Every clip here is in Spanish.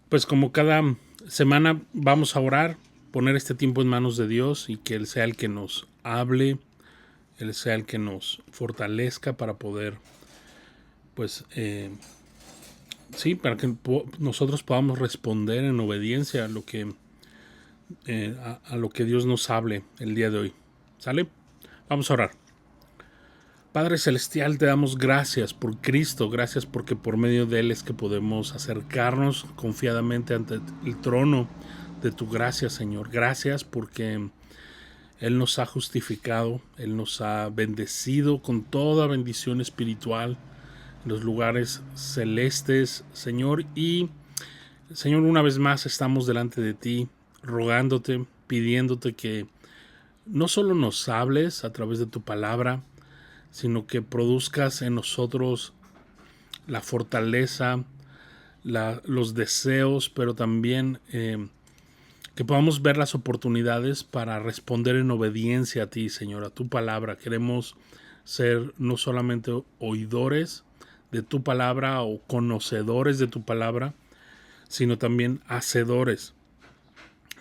Pues como cada semana vamos a orar, poner este tiempo en manos de Dios y que Él sea el que nos hable, Él sea el que nos fortalezca para poder, pues, sí, para que nosotros podamos responder en obediencia a lo que, a lo que Dios nos hable el día de hoy. ¿Sale? Vamos a orar. Padre Celestial, te damos gracias por Cristo, gracias porque por medio de Él es que podemos acercarnos confiadamente ante el trono de tu gracia, Señor. Gracias porque Él nos ha justificado, Él nos ha bendecido con toda bendición espiritual en los lugares celestes, Señor. Y, Señor, una vez más estamos delante de ti, rogándote, pidiéndote que no solo nos hables a través de tu palabra, sino que produzcas en nosotros la fortaleza, los deseos, pero también que podamos ver las oportunidades para responder en obediencia a ti, Señor, a tu palabra. Queremos ser no solamente oidores de tu palabra o conocedores de tu palabra, sino también hacedores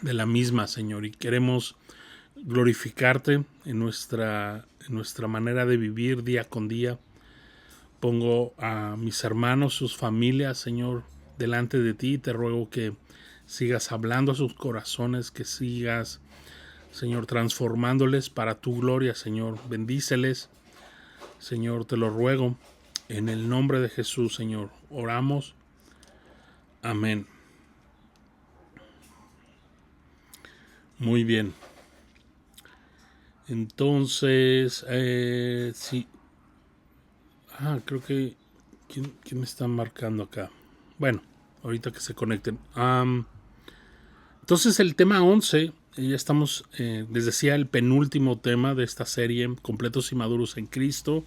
de la misma, Señor. Y queremos glorificarte en nuestra manera de vivir día con día. Pongo a mis hermanos, sus familias, Señor, delante de ti. Te ruego que sigas hablando a sus corazones, que sigas, Señor, transformándoles para tu gloria, Señor. Bendíceles, Señor, te lo ruego. En el nombre de Jesús, Señor, oramos. Amén. Muy bien. Entonces, sí. Creo que... ¿Quién me está marcando acá? Bueno, ahorita que se conecten. Entonces el tema 11, ya estamos, les decía, el penúltimo tema de esta serie, Completos y Maduros en Cristo.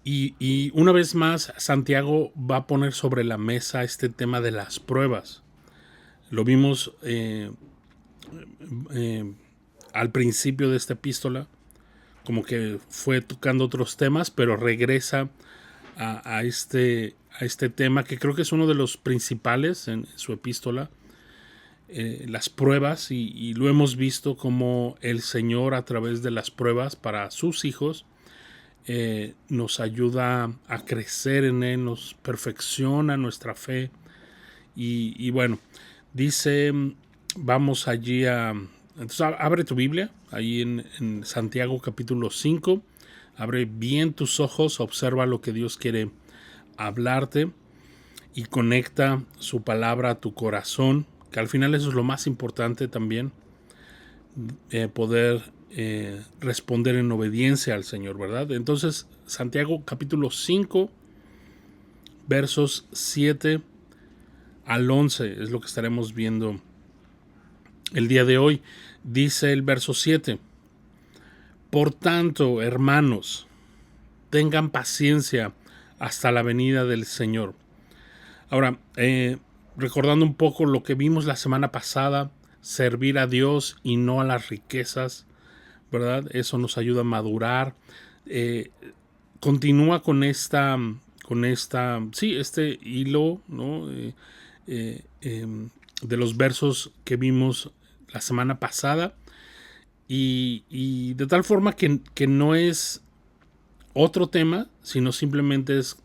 Y una vez más, Santiago va a poner sobre la mesa este tema de las pruebas. Lo vimos al principio de esta epístola, como que fue tocando otros temas, pero regresa a este tema que creo que es uno de los principales en su epístola, las pruebas, y lo hemos visto como el Señor a través de las pruebas para sus hijos nos ayuda a crecer en Él, nos perfecciona nuestra fe. Y bueno, dice, vamos allí a... Entonces abre tu Biblia, ahí en Santiago capítulo 5, abre bien tus ojos, observa lo que Dios quiere hablarte y conecta su palabra a tu corazón, que al final eso es lo más importante también, poder responder en obediencia al Señor, ¿verdad? Entonces, Santiago capítulo 5, versos 7 al 11 es lo que estaremos viendo el día de hoy. Dice el verso 7: Por tanto, hermanos, tengan paciencia hasta la venida del Señor. Ahora, recordando un poco lo que vimos la semana pasada, servir a Dios y no a las riquezas, ¿verdad? Eso nos ayuda a madurar. Continúa con este hilo, ¿no? De los versos que vimos la semana pasada, y de tal forma que no es otro tema, sino simplemente es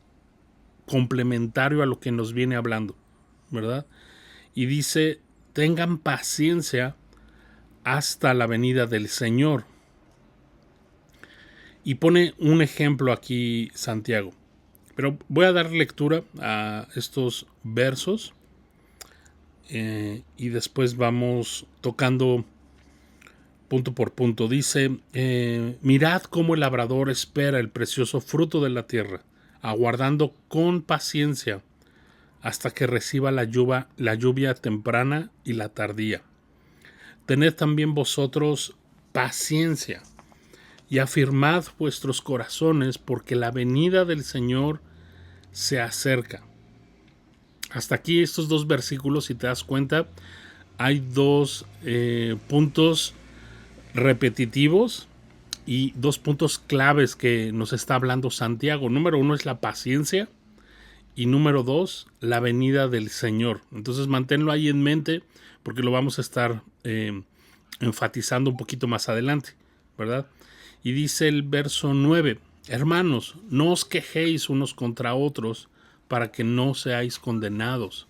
complementario a lo que nos viene hablando, ¿verdad? Y dice, tengan paciencia hasta la venida del Señor. Y pone un ejemplo aquí Santiago. Pero voy a dar lectura a estos versos y después vamos tocando punto por punto. Dice, mirad cómo el labrador espera el precioso fruto de la tierra, aguardando con paciencia hasta que reciba la lluvia temprana y la tardía. Tened también vosotros paciencia y afirmad vuestros corazones, porque la venida del Señor se acerca. Hasta aquí estos dos versículos, si te das cuenta, hay dos puntos repetitivos y dos puntos claves que nos está hablando Santiago. Número uno es la paciencia Y número 2, la venida del Señor. Entonces manténlo ahí en mente porque lo vamos a estar enfatizando un poquito más adelante, ¿verdad? Y dice el verso 9, hermanos, no os quejéis unos contra otros para que no seáis condenados.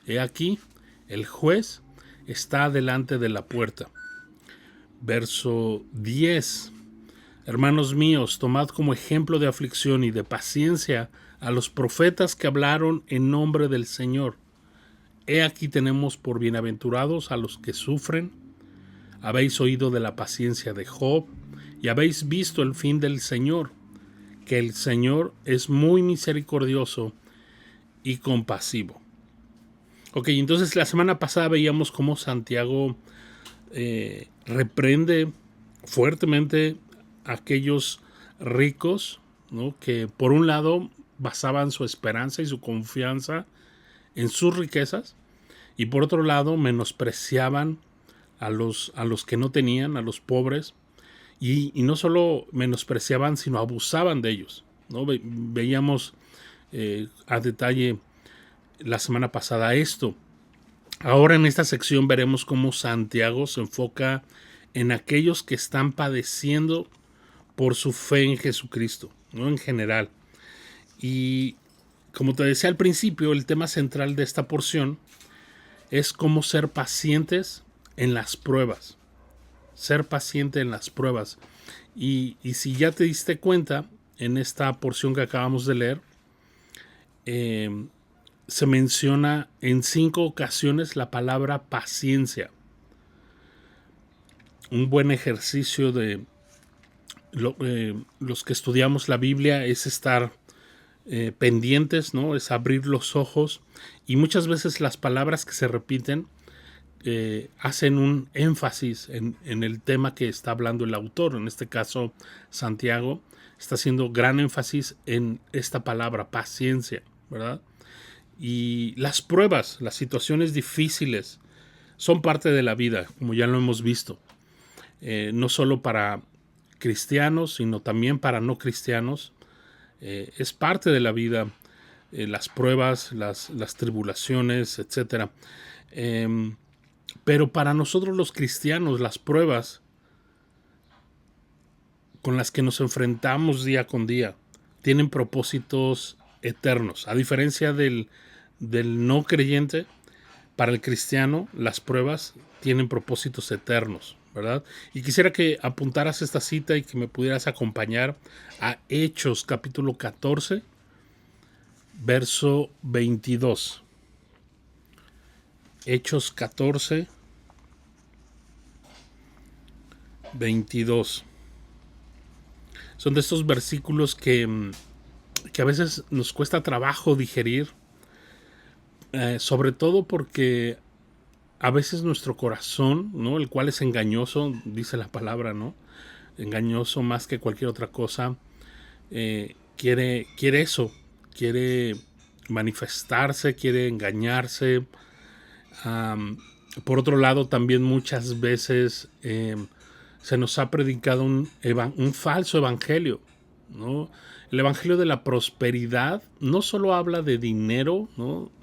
He aquí, el juez está delante de la puerta. Verso 10, hermanos míos, tomad como ejemplo de aflicción y de paciencia a los profetas que hablaron en nombre del Señor. He aquí tenemos por bienaventurados a los que sufren. Habéis oído de la paciencia de Job y habéis visto el fin del Señor, que el Señor es muy misericordioso y compasivo. Ok, entonces la semana pasada veíamos cómo Santiago reprende fuertemente a aquellos ricos, ¿no?, que por un lado basaban su esperanza y su confianza en sus riquezas y por otro lado menospreciaban a los que no tenían, a los pobres, y no solo menospreciaban, sino abusaban de ellos, ¿no? Veíamos a detalle la semana pasada esto. Ahora en esta sección veremos cómo Santiago se enfoca en aquellos que están padeciendo por su fe en Jesucristo, ¿no?, en general. Y como te decía al principio, el tema central de esta porción es cómo ser pacientes en las pruebas. Ser paciente en las pruebas. Y si ya te diste cuenta, en esta porción que acabamos de leer, se menciona en 5 ocasiones la palabra paciencia. Un buen ejercicio de los que estudiamos la Biblia es estar pendientes, ¿no? Es abrir los ojos, y muchas veces las palabras que se repiten hacen un énfasis en el tema que está hablando el autor. En este caso, Santiago está haciendo gran énfasis en esta palabra, paciencia, ¿verdad? Y las pruebas, las situaciones difíciles son parte de la vida, como ya lo hemos visto. No solo para cristianos, sino también para no cristianos. Es parte de la vida, las pruebas, las tribulaciones, etc. Pero para nosotros los cristianos, las pruebas con las que nos enfrentamos día con día tienen propósitos eternos. A diferencia del no creyente, para el cristiano las pruebas tienen propósitos eternos, ¿verdad? Y quisiera que apuntaras esta cita y que me pudieras acompañar a Hechos capítulo 14, verso 22. Hechos 14, 22. Son de estos versículos que a veces nos cuesta trabajo digerir, sobre todo porque a veces nuestro corazón, ¿no?, el cual es engañoso, dice la palabra, ¿no?, engañoso más que cualquier otra cosa, quiere eso, quiere manifestarse, quiere engañarse. Por otro lado, también muchas veces se nos ha predicado un falso evangelio, ¿no? El evangelio de la prosperidad no solo habla de dinero, ¿no?,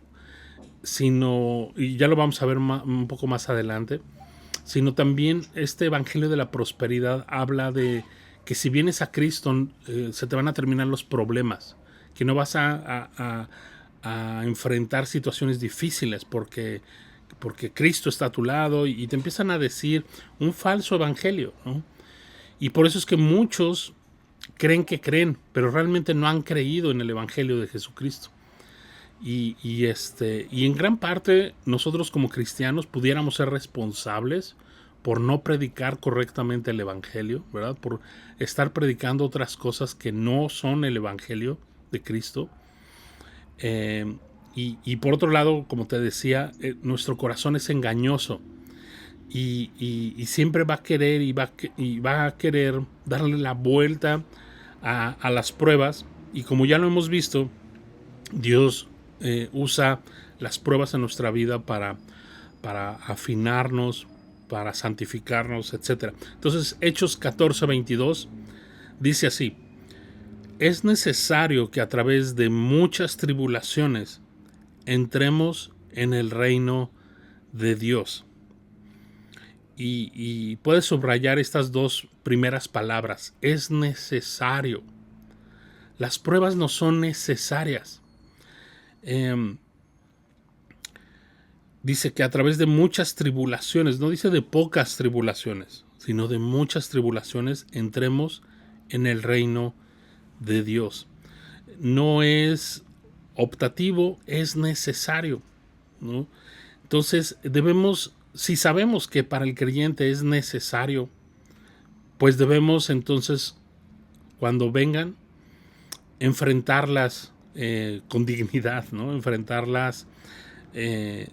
sino, y ya lo vamos a ver un poco más adelante, sino también este evangelio de la prosperidad habla de que si vienes a Cristo se te van a terminar los problemas, que no vas a enfrentar situaciones difíciles porque Cristo está a tu lado, y te empiezan a decir un falso evangelio, ¿no? Y por eso es que muchos creen que creen, pero realmente no han creído en el evangelio de Jesucristo. Y en gran parte nosotros como cristianos pudiéramos ser responsables por no predicar correctamente el evangelio, ¿verdad? Por estar predicando otras cosas que no son el evangelio de Cristo. Y por otro lado, como te decía, nuestro corazón es engañoso y siempre va a querer y va a querer darle la vuelta a las pruebas. Y como ya lo hemos visto, Dios usa las pruebas en nuestra vida para afinarnos, para santificarnos, etc. Entonces, Hechos 14:22 dice así: es necesario que a través de muchas tribulaciones entremos en el reino de Dios. Y puedes subrayar estas dos primeras palabras. Es necesario. Las pruebas no son necesarias. Dice que a través de muchas tribulaciones, no dice de pocas tribulaciones, sino de muchas tribulaciones, entremos en el reino de Dios. No es optativo, es necesario, ¿no? Entonces debemos, si sabemos que para el creyente es necesario, pues debemos entonces, cuando vengan, enfrentarlas con dignidad, ¿no? Enfrentarlas de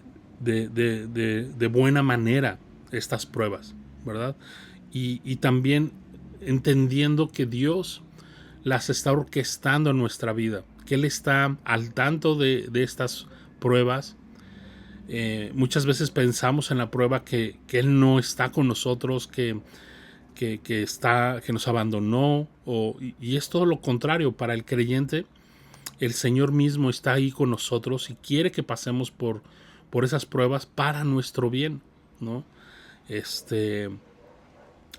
buena manera, estas pruebas, ¿verdad? Y también entendiendo que Dios las está orquestando en nuestra vida, que Él está al tanto de estas pruebas. Muchas veces pensamos en la prueba que Él no está con nosotros, que nos abandonó, y es todo lo contrario. Para el creyente, el Señor mismo está ahí con nosotros y quiere que pasemos por esas pruebas para nuestro bien, ¿no?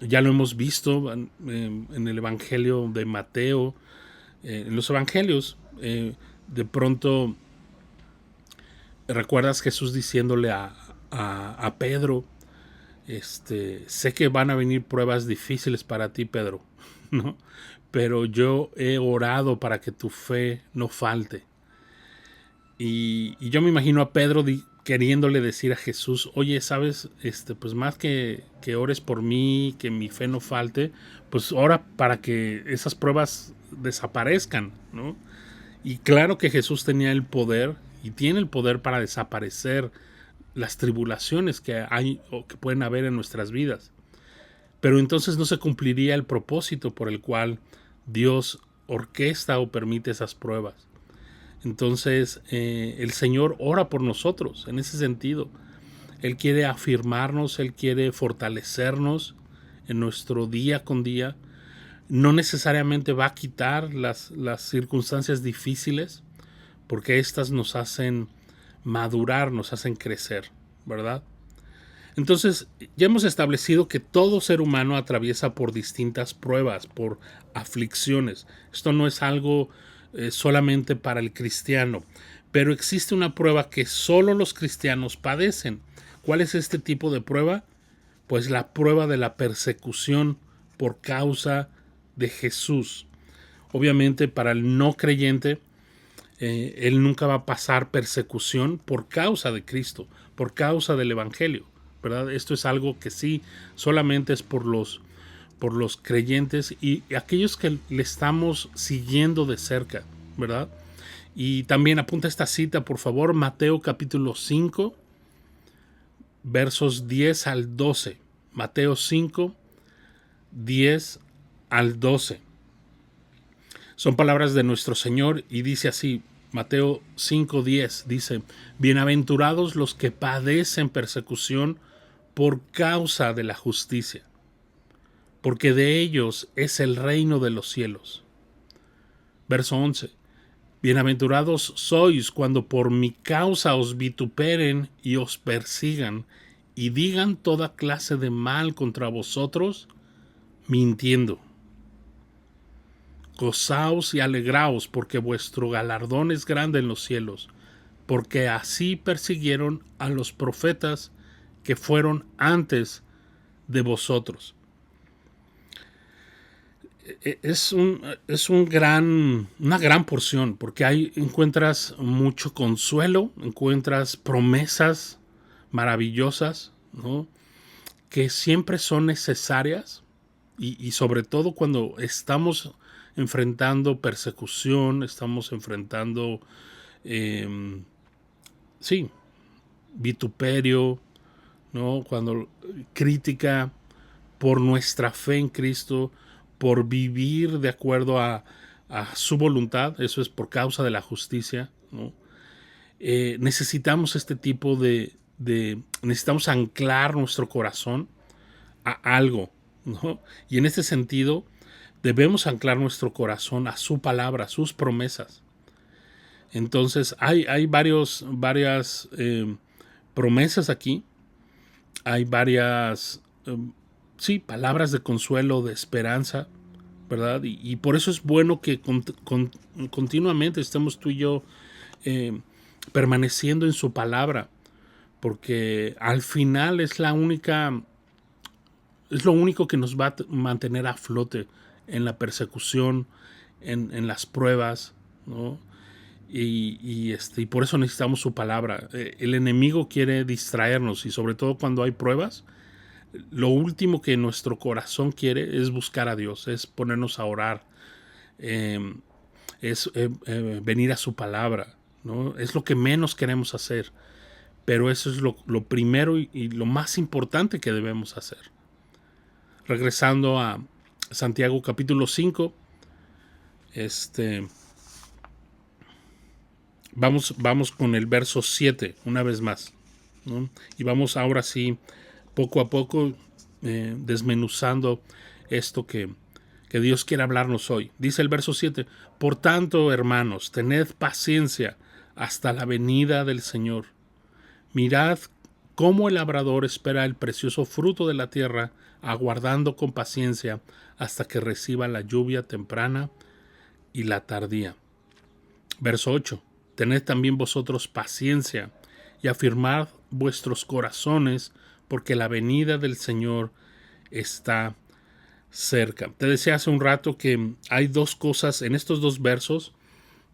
Ya lo hemos visto en el Evangelio de Mateo, en los Evangelios. De pronto recuerdas Jesús diciéndole a Pedro, sé que van a venir pruebas difíciles para ti, Pedro, ¿no? Pero yo he orado para que tu fe no falte. Y yo me imagino a Pedro queriéndole decir a Jesús, oye, sabes, pues más que ores por mí, que mi fe no falte, pues ora para que esas pruebas desaparezcan, ¿no? Y claro que Jesús tenía el poder y tiene el poder para desaparecer las tribulaciones que hay o que pueden haber en nuestras vidas. Pero entonces no se cumpliría el propósito por el cual Dios orquesta o permite esas pruebas. Entonces el Señor ora por nosotros en ese sentido. Él quiere afirmarnos, Él quiere fortalecernos en nuestro día con día. No necesariamente va a quitar las circunstancias difíciles, porque éstas nos hacen madurar, nos hacen crecer, ¿verdad? Entonces, ya hemos establecido que todo ser humano atraviesa por distintas pruebas, por aflicciones. Esto no es algo solamente para el cristiano, pero existe una prueba que solo los cristianos padecen. ¿Cuál es este tipo de prueba? Pues la prueba de la persecución por causa de Jesús. Obviamente para el no creyente, él nunca va a pasar persecución por causa de Cristo, por causa del Evangelio, ¿verdad? Esto es algo que sí, solamente es por los creyentes y aquellos que le estamos siguiendo de cerca, ¿verdad? Y también apunta esta cita, por favor, Mateo capítulo 5, versos 10 al 12. Mateo 5, 10 al 12. Son palabras de nuestro Señor y dice así, Mateo 5:10, dice, bienaventurados los que padecen persecución por causa de la justicia, porque de ellos es el reino de los cielos. Verso 11, bienaventurados sois cuando por mi causa os vituperen y os persigan y digan toda clase de mal contra vosotros, mintiendo. Gozaos y alegraos, porque vuestro galardón es grande en los cielos, porque así persiguieron a los profetas que fueron antes de vosotros. Es una gran porción, porque ahí encuentras mucho consuelo, encuentras promesas maravillosas, ¿no? Que siempre son necesarias y sobre todo cuando estamos enfrentando persecución, estamos enfrentando, vituperio, ¿no? Cuando crítica por nuestra fe en Cristo, por vivir de acuerdo a su voluntad, eso es por causa de la justicia, ¿no? Necesitamos este tipo necesitamos anclar nuestro corazón a algo, ¿no? Y en este sentido, debemos anclar nuestro corazón a su palabra, a sus promesas. Entonces hay varias promesas aquí, hay varias, palabras de consuelo, de esperanza, ¿verdad? Y por eso es bueno que continuamente estemos tú y yo permaneciendo en su palabra, porque al final es lo único que nos va a mantener a flote en la persecución, en las pruebas, ¿no? Y por eso necesitamos su palabra. El enemigo quiere distraernos, y sobre todo cuando hay pruebas, lo último que nuestro corazón quiere es buscar a Dios, es ponernos a orar, es venir a su palabra, ¿no? Es lo que menos queremos hacer, pero eso es lo primero y lo más importante que debemos hacer. Regresando a Santiago capítulo 5, vamos con el verso 7 una vez más, ¿no? Y vamos ahora sí, poco a poco, desmenuzando esto que Dios quiere hablarnos hoy. Dice el verso 7, por tanto, hermanos, tened paciencia hasta la venida del Señor. Mirad cómo el labrador espera el precioso fruto de la tierra, aguardando con paciencia hasta que reciba la lluvia temprana y la tardía. Verso 8. Tened también vosotros paciencia y afirmad vuestros corazones, porque la venida del Señor está cerca. Te decía hace un rato que hay dos cosas en estos dos versos,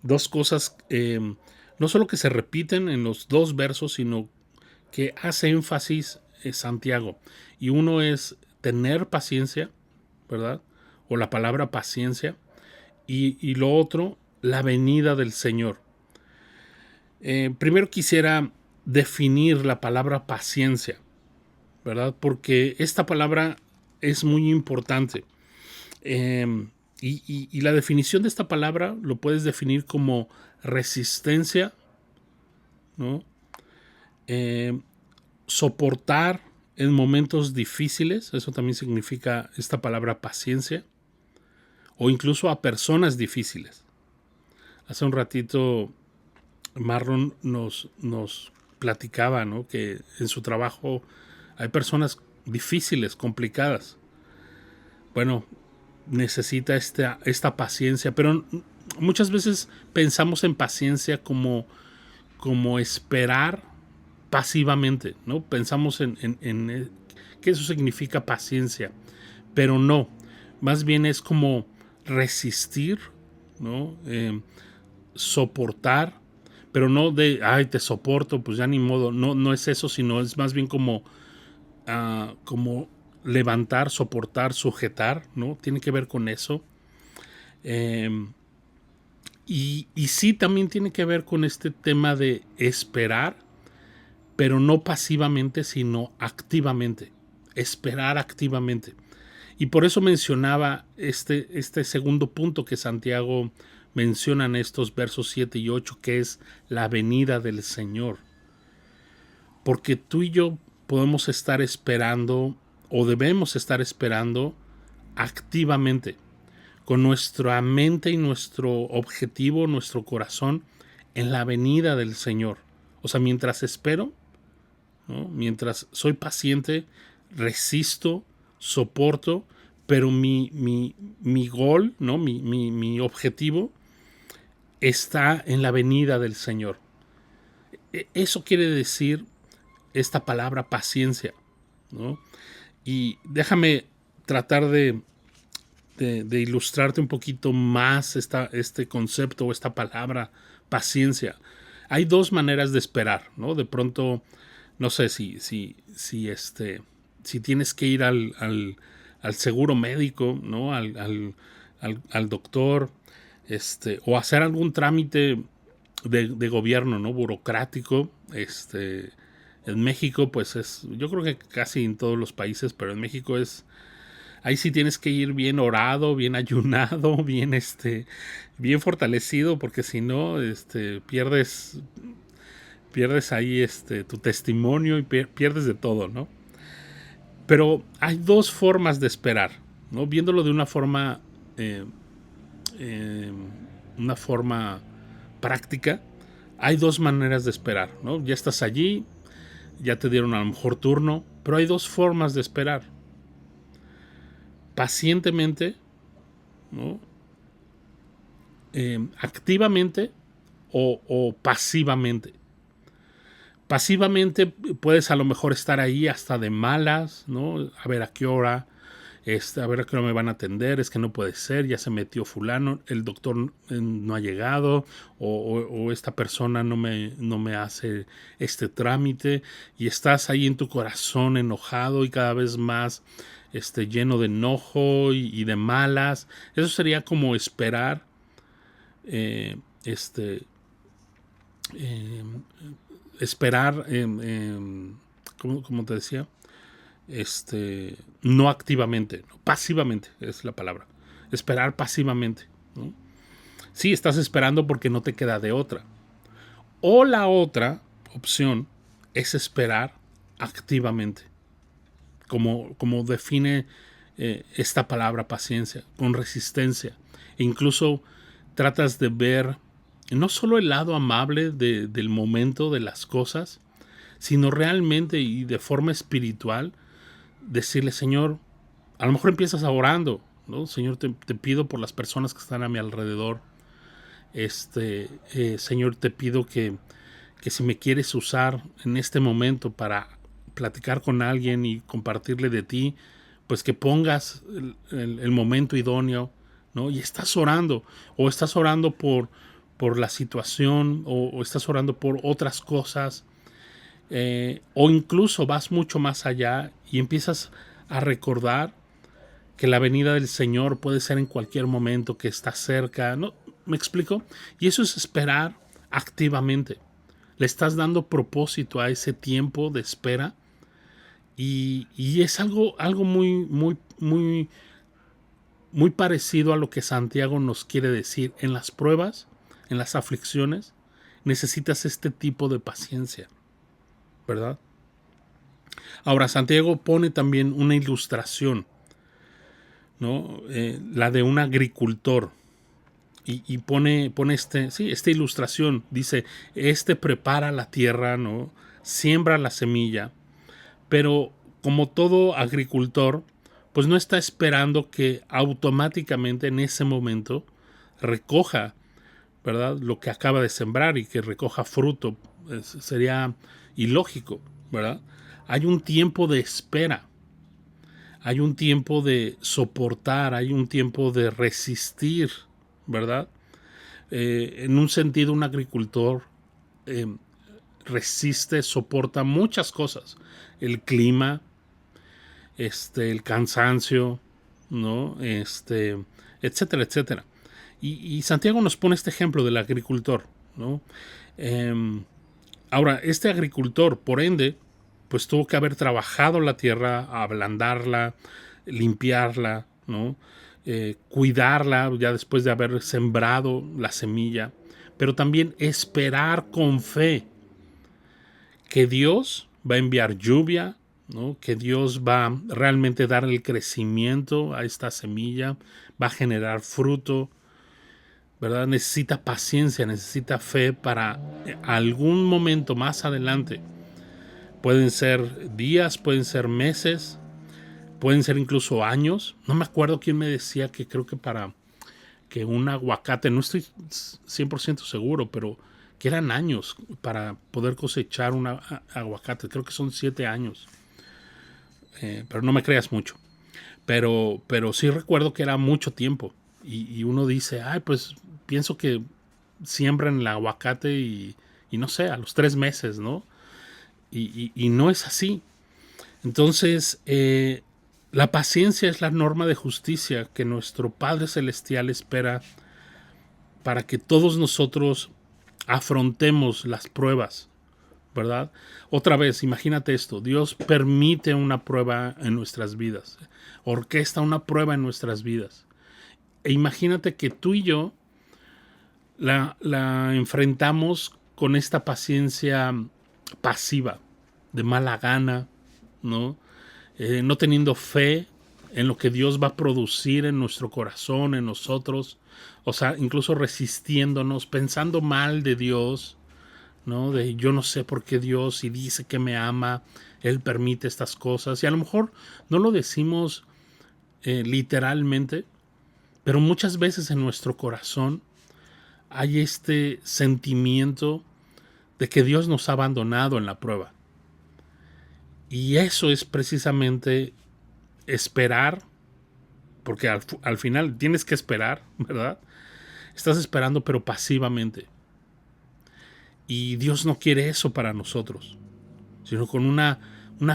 dos cosas no solo que se repiten en los dos versos, sino que hace énfasis Santiago. Y uno es tener paciencia, ¿verdad? O la palabra paciencia. Y lo otro, la venida del Señor. Primero quisiera definir la palabra paciencia, ¿verdad? Porque esta palabra es muy importante. Y la definición de esta palabra lo puedes definir como resistencia, ¿no? Soportar en momentos difíciles, eso también significa esta palabra paciencia, o incluso a personas difíciles. Hace un ratito Marlon nos platicaba, ¿no?, que en su trabajo hay personas difíciles, complicadas. Bueno, necesita esta paciencia, pero muchas veces pensamos en paciencia como esperar pasivamente, ¿no? Pensamos en que eso significa paciencia, pero no, más bien es como resistir, ¿no? Soportar, pero no de, ay, te soporto, pues ya ni modo, no es eso, sino es más bien como levantar, soportar, sujetar, ¿no? Tiene que ver con eso. Y sí, también tiene que ver con este tema de esperar, pero no pasivamente, sino activamente. Esperar activamente. Y por eso mencionaba este segundo punto que Santiago menciona en estos versos 7 y 8, que es la venida del Señor. Porque tú y yo podemos estar esperando, o debemos estar esperando activamente, con nuestra mente y nuestro objetivo, nuestro corazón, en la venida del Señor. O sea, mientras espero, ¿no?, mientras soy paciente, resisto, soporto, pero mi goal, ¿no?, mi objetivo está en la venida del Señor. Eso quiere decir esta palabra paciencia, ¿no? Y déjame tratar de ilustrarte un poquito más este concepto o esta palabra paciencia. Hay dos maneras de esperar, ¿no? De pronto, no sé si tienes que ir al seguro médico, ¿no? Al doctor, o hacer algún trámite de gobierno, ¿no?, burocrático. En México, pues yo creo que casi en todos los países, pero en México ahí sí tienes que ir bien orado, bien ayunado, bien fortalecido, porque si no, pierdes ahí tu testimonio y pierdes de todo, ¿no? Pero hay dos formas de esperar, ¿no? Viéndolo de una forma eh, una forma práctica, hay dos maneras de esperar, ¿no? Ya estás allí, ya te dieron a lo mejor turno, pero hay dos formas de esperar. Pacientemente, ¿no? Activamente o pasivamente. Pasivamente puedes a lo mejor estar ahí hasta de malas, ¿no? A ver a qué hora, a ver a qué hora me van a atender, es que no puede ser, ya se metió fulano, el doctor no ha llegado, o esta persona no me hace este trámite, y estás ahí en tu corazón enojado y cada vez más lleno de enojo y de malas. Eso sería como esperar, eh, este, eh, esperar, como te decía, no activamente, no, pasivamente es la palabra. Esperar pasivamente, ¿no? Sí, estás esperando porque no te queda de otra. O la otra opción es esperar activamente, como define esta palabra paciencia, con resistencia. E incluso tratas de ver no solo el lado amable del momento de las cosas, sino realmente y de forma espiritual, decirle, Señor, a lo mejor empiezas orando, ¿no? Señor, te pido por las personas que están a mi alrededor. Señor, te pido que si me quieres usar en este momento para platicar con alguien y compartirle de ti, pues que pongas el momento idóneo, ¿no? Y estás orando, o estás orando por la situación, o estás orando por otras cosas, o incluso vas mucho más allá y empiezas a recordar que la venida del Señor puede ser en cualquier momento, que está cerca, ¿no? ¿Me explico? Y eso es esperar activamente. Le estás dando propósito a ese tiempo de espera y es algo muy parecido a lo que Santiago nos quiere decir. En las pruebas, en las aflicciones, necesitas este tipo de paciencia, ¿verdad? Ahora, Santiago pone también una ilustración, ¿no? La de un agricultor. Y pone esta ilustración. Dice, prepara la tierra, ¿no? Siembra la semilla, pero como todo agricultor, pues no está esperando que automáticamente en ese momento recoja, ¿verdad?, lo que acaba de sembrar y que recoja fruto. Sería ilógico, ¿verdad? Hay un tiempo de espera, hay un tiempo de soportar, hay un tiempo de resistir, ¿verdad? En un sentido, un agricultor eh, resiste, soporta muchas cosas. El clima, el cansancio, ¿no? Etcétera, etcétera. Y Santiago nos pone este ejemplo del agricultor, ¿no? Ahora, este agricultor, por ende, pues tuvo que haber trabajado la tierra, ablandarla, limpiarla, ¿no? Cuidarla ya después de haber sembrado la semilla, pero también esperar con fe que Dios va a enviar lluvia, ¿no? Que Dios va a realmente dar el crecimiento a esta semilla, va a generar fruto, ¿verdad? Necesita paciencia, necesita fe para algún momento más adelante. Pueden ser días, pueden ser meses, pueden ser incluso años. No me acuerdo quién me decía que creo que para que un aguacate, no estoy 100% seguro, pero que eran años para poder cosechar un aguacate. Creo que son 7 años. Pero no me creas mucho. Pero sí recuerdo que era mucho tiempo. Y uno dice, ay, pues pienso que siembran el aguacate y no sé, a los 3 meses, ¿no? Y no es así. Entonces, la paciencia es la norma de justicia que nuestro Padre Celestial espera para que todos nosotros afrontemos las pruebas, ¿verdad? Otra vez, imagínate esto, Dios permite una prueba en nuestras vidas, orquesta una prueba en nuestras vidas. E imagínate que tú y yo la enfrentamos con esta paciencia pasiva, de mala gana, ¿no? No teniendo fe, en lo que Dios va a producir en nuestro corazón, en nosotros, o sea, incluso resistiéndonos, pensando mal de Dios, ¿no? De yo no sé por qué Dios, si dice que me ama, Él permite estas cosas. Y a lo mejor no lo decimos literalmente, pero muchas veces en nuestro corazón hay este sentimiento de que Dios nos ha abandonado en la prueba. Y eso es precisamente esperar, porque al final tienes que esperar, ¿verdad? Estás esperando, pero pasivamente. Y Dios no quiere eso para nosotros, sino con una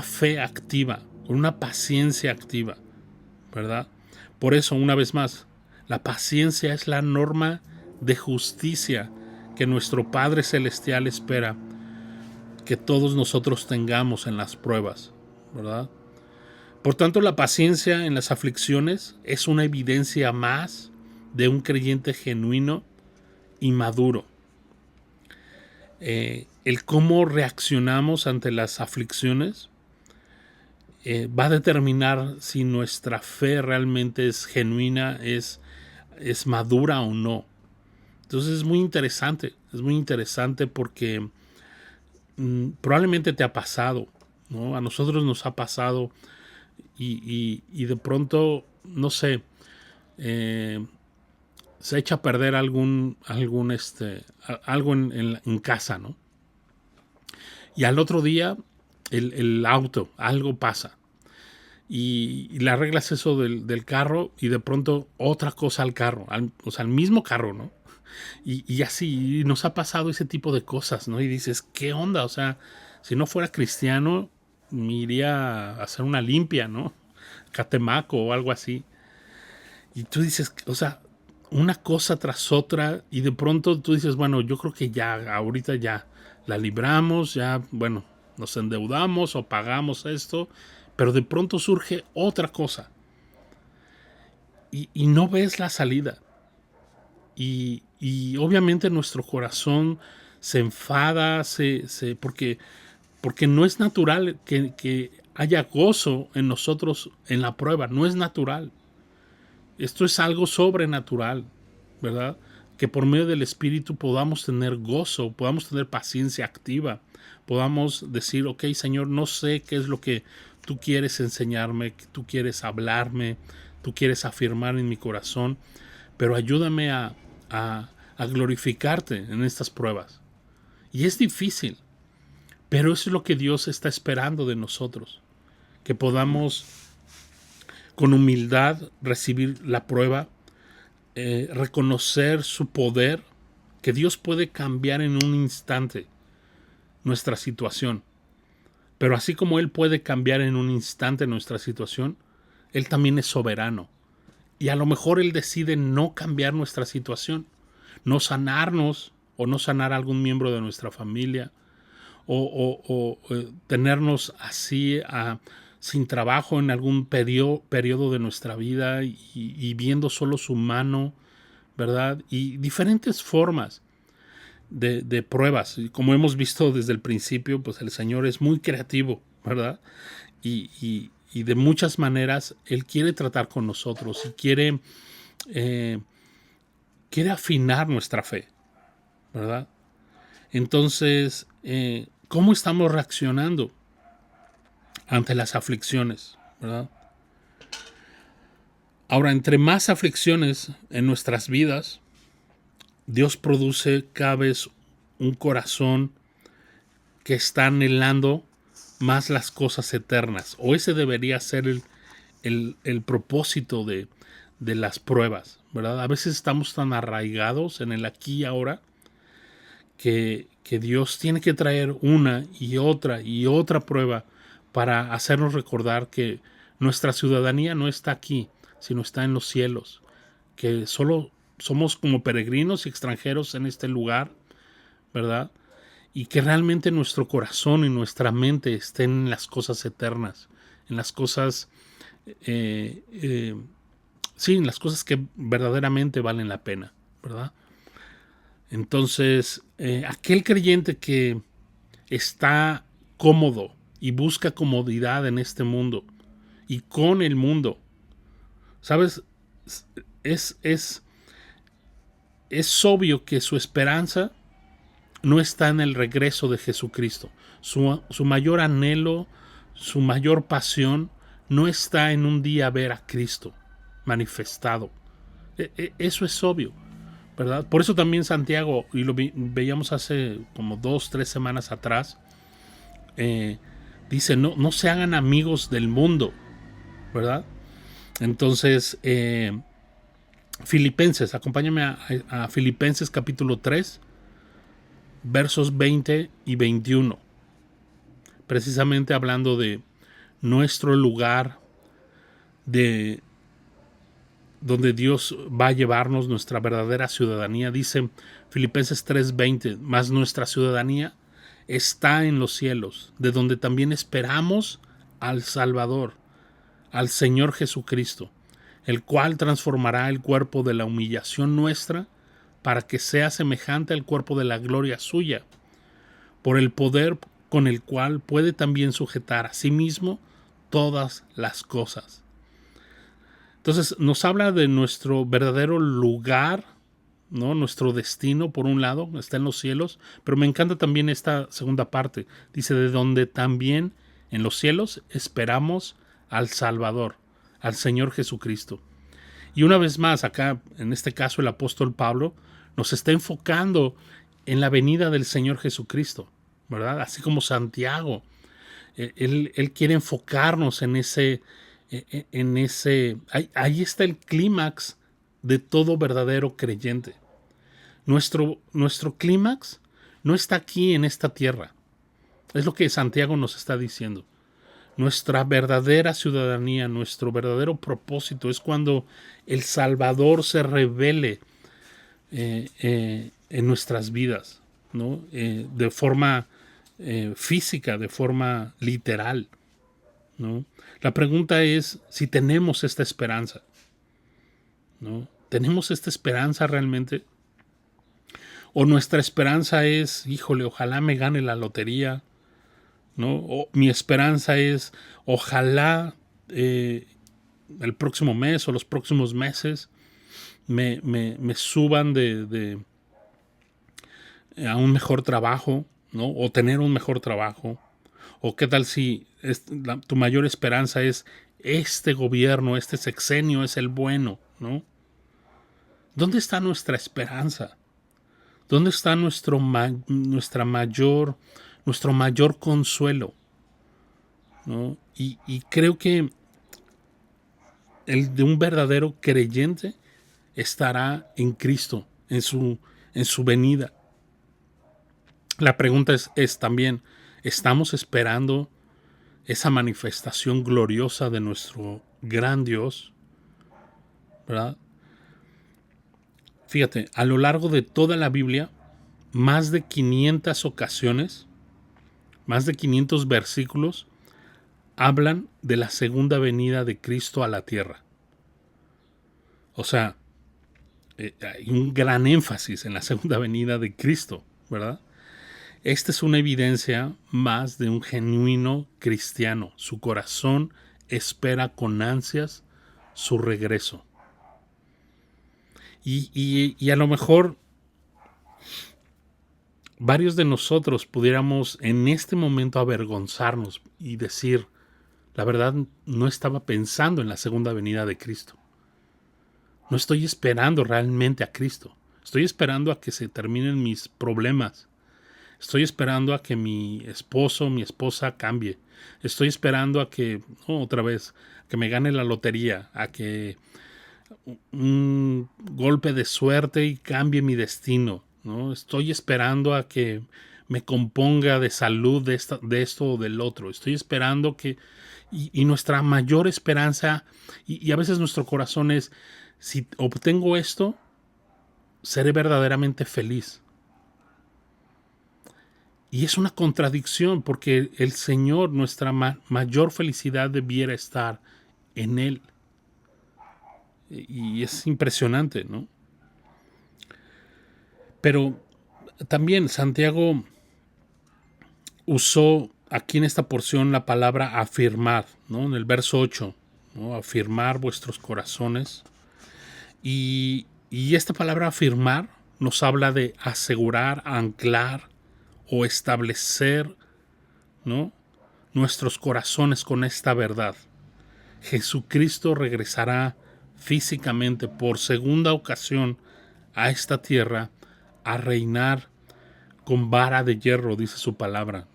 fe activa, con una paciencia activa, ¿verdad? Por eso, una vez más, la paciencia es la norma de justicia que nuestro Padre Celestial espera que todos nosotros tengamos en las pruebas, ¿verdad? Por tanto, la paciencia en las aflicciones es una evidencia más de un creyente genuino y maduro. El cómo reaccionamos ante las aflicciones va a determinar si nuestra fe realmente es genuina, es madura o no. Entonces es muy interesante porque probablemente te ha pasado, ¿no? A nosotros nos ha pasado y de pronto, no sé, se echa a perder algo en casa, ¿no? Y al otro día el auto, algo pasa. Y le arreglas eso del carro y de pronto otra cosa al carro, o sea, al mismo carro, ¿no? Y así nos ha pasado ese tipo de cosas, ¿no? Y dices, ¿qué onda? O sea, si no fuera cristiano, me iría a hacer una limpia, ¿no? Catemaco o algo así. Y tú dices, o sea, una cosa tras otra y de pronto tú dices, bueno, yo creo que ya, ahorita ya la libramos, ya, bueno, nos endeudamos o pagamos esto, pero de pronto surge otra cosa y no ves la salida. Y obviamente nuestro corazón se enfada, porque no es natural que haya gozo en nosotros en la prueba, no es natural. Esto es algo sobrenatural, ¿verdad? Que por medio del Espíritu podamos tener gozo, podamos tener paciencia activa, podamos decir, ok, Señor, no sé qué es lo que tú quieres enseñarme, que tú quieres hablarme, tú quieres afirmar en mi corazón, pero ayúdame a glorificarte en estas pruebas. Y es difícil, pero eso es lo que Dios está esperando de nosotros, que podamos con humildad recibir la prueba, reconocer su poder, que Dios puede cambiar en un instante nuestra situación. Pero así como Él puede cambiar en un instante nuestra situación, Él también es soberano. Y a lo mejor Él decide no cambiar nuestra situación, no sanarnos o no sanar a algún miembro de nuestra familia o tenernos así sin trabajo en algún periodo de nuestra vida y viendo solo su mano, ¿verdad? Y diferentes formas de pruebas. Y como hemos visto desde el principio, pues el Señor es muy creativo, ¿verdad? Y de muchas maneras Él quiere tratar con nosotros y quiere afinar nuestra fe, ¿verdad? Entonces, ¿cómo estamos reaccionando ante las aflicciones, ¿verdad? Ahora, entre más aflicciones en nuestras vidas, Dios produce cada vez un corazón que está anhelando más las cosas eternas. O ese debería ser el propósito de las pruebas, ¿verdad? A veces estamos tan arraigados en el aquí y ahora que Dios tiene que traer una y otra prueba para hacernos recordar que nuestra ciudadanía no está aquí, sino está en los cielos, que solo somos como peregrinos y extranjeros en este lugar, ¿verdad? Y que realmente nuestro corazón y nuestra mente estén en las cosas eternas, en las cosas, sí, en las cosas que verdaderamente valen la pena, ¿verdad? Entonces, aquel creyente que está cómodo y busca comodidad en este mundo y con el mundo, ¿Sabes? Es, es, es obvio que su esperanza no está en el regreso de Jesucristo. Su mayor anhelo, su mayor pasión, no está en un día ver a Cristo manifestado. Eso es obvio, ¿verdad? Por eso también Santiago, y lo veíamos hace como 2, 3 semanas atrás, dice, no se hagan amigos del mundo, ¿verdad? Entonces, Filipenses, acompáñame a Filipenses capítulo 3, versos 20 y 21, precisamente hablando de nuestro lugar, de donde Dios va a llevarnos, nuestra verdadera ciudadanía. Dice Filipenses 3:20, mas nuestra ciudadanía está en los cielos, de donde también esperamos al Salvador, al Señor Jesucristo, el cual transformará el cuerpo de la humillación nuestra para que sea semejante al cuerpo de la gloria suya, por el poder con el cual puede también sujetar a sí mismo todas las cosas. Entonces nos habla de nuestro verdadero lugar, ¿no? Nuestro destino, por un lado, está en los cielos, pero me encanta también esta segunda parte. Dice, de donde también en los cielos esperamos al Salvador, al Señor Jesucristo. Y una vez más, acá, en este caso, el apóstol Pablo nos está enfocando en la venida del Señor Jesucristo, ¿verdad? Así como Santiago. Él quiere enfocarnos en ese... Ahí está el clímax de todo verdadero creyente. Nuestro clímax no está aquí en esta tierra. Es lo que Santiago nos está diciendo. Nuestra verdadera ciudadanía, nuestro verdadero propósito es cuando el Salvador se revele en nuestras vidas, ¿no? De forma física, de forma literal, ¿no? La pregunta es si tenemos esta esperanza, ¿no? ¿Tenemos esta esperanza realmente? ¿O nuestra esperanza es, híjole, ojalá me gane la lotería, ¿no? O mi esperanza es, ojalá el próximo mes o los próximos meses me suban a un mejor trabajo, ¿no? O tener un mejor trabajo. ¿O qué tal si tu mayor esperanza es este gobierno, este sexenio es el bueno, ¿no? ¿Dónde está nuestra esperanza? ¿Dónde está nuestro mayor consuelo, ¿no? Y creo que el de un verdadero creyente estará en Cristo, en su venida. La pregunta es también, ¿estamos esperando esa manifestación gloriosa de nuestro gran Dios? ¿Verdad? Fíjate, a lo largo de toda la Biblia, más de 500 ocasiones, más de 500 versículos, hablan de la segunda venida de Cristo a la tierra. O sea, hay un gran énfasis en la segunda venida de Cristo, ¿verdad? Esta es una evidencia más de un genuino cristiano. Su corazón espera con ansias su regreso. Y a lo mejor varios de nosotros pudiéramos en este momento avergonzarnos y decir, la verdad no estaba pensando en la segunda venida de Cristo. No estoy esperando realmente a Cristo. Estoy esperando a que se terminen mis problemas. Estoy esperando a que mi esposo, mi esposa cambie. Estoy esperando a que, otra vez, que me gane la lotería, a que un golpe de suerte y cambie mi destino, ¿no? Estoy esperando a que me componga de salud de esto o del otro. Estoy esperando que... Y nuestra mayor esperanza, y a veces nuestro corazón es, si obtengo esto, seré verdaderamente feliz. Y es una contradicción porque el Señor, nuestra mayor felicidad debiera estar en Él. Y es impresionante, ¿no? Pero también Santiago usó aquí en esta porción la palabra afirmar, ¿no? En el verso 8 ¿no? Afirmar vuestros corazones. Y esta palabra afirmar nos habla de asegurar, anclar o establecer, ¿no? Nuestros corazones con esta verdad. Jesucristo regresará físicamente por segunda ocasión a esta tierra a reinar con vara de hierro, dice su palabra.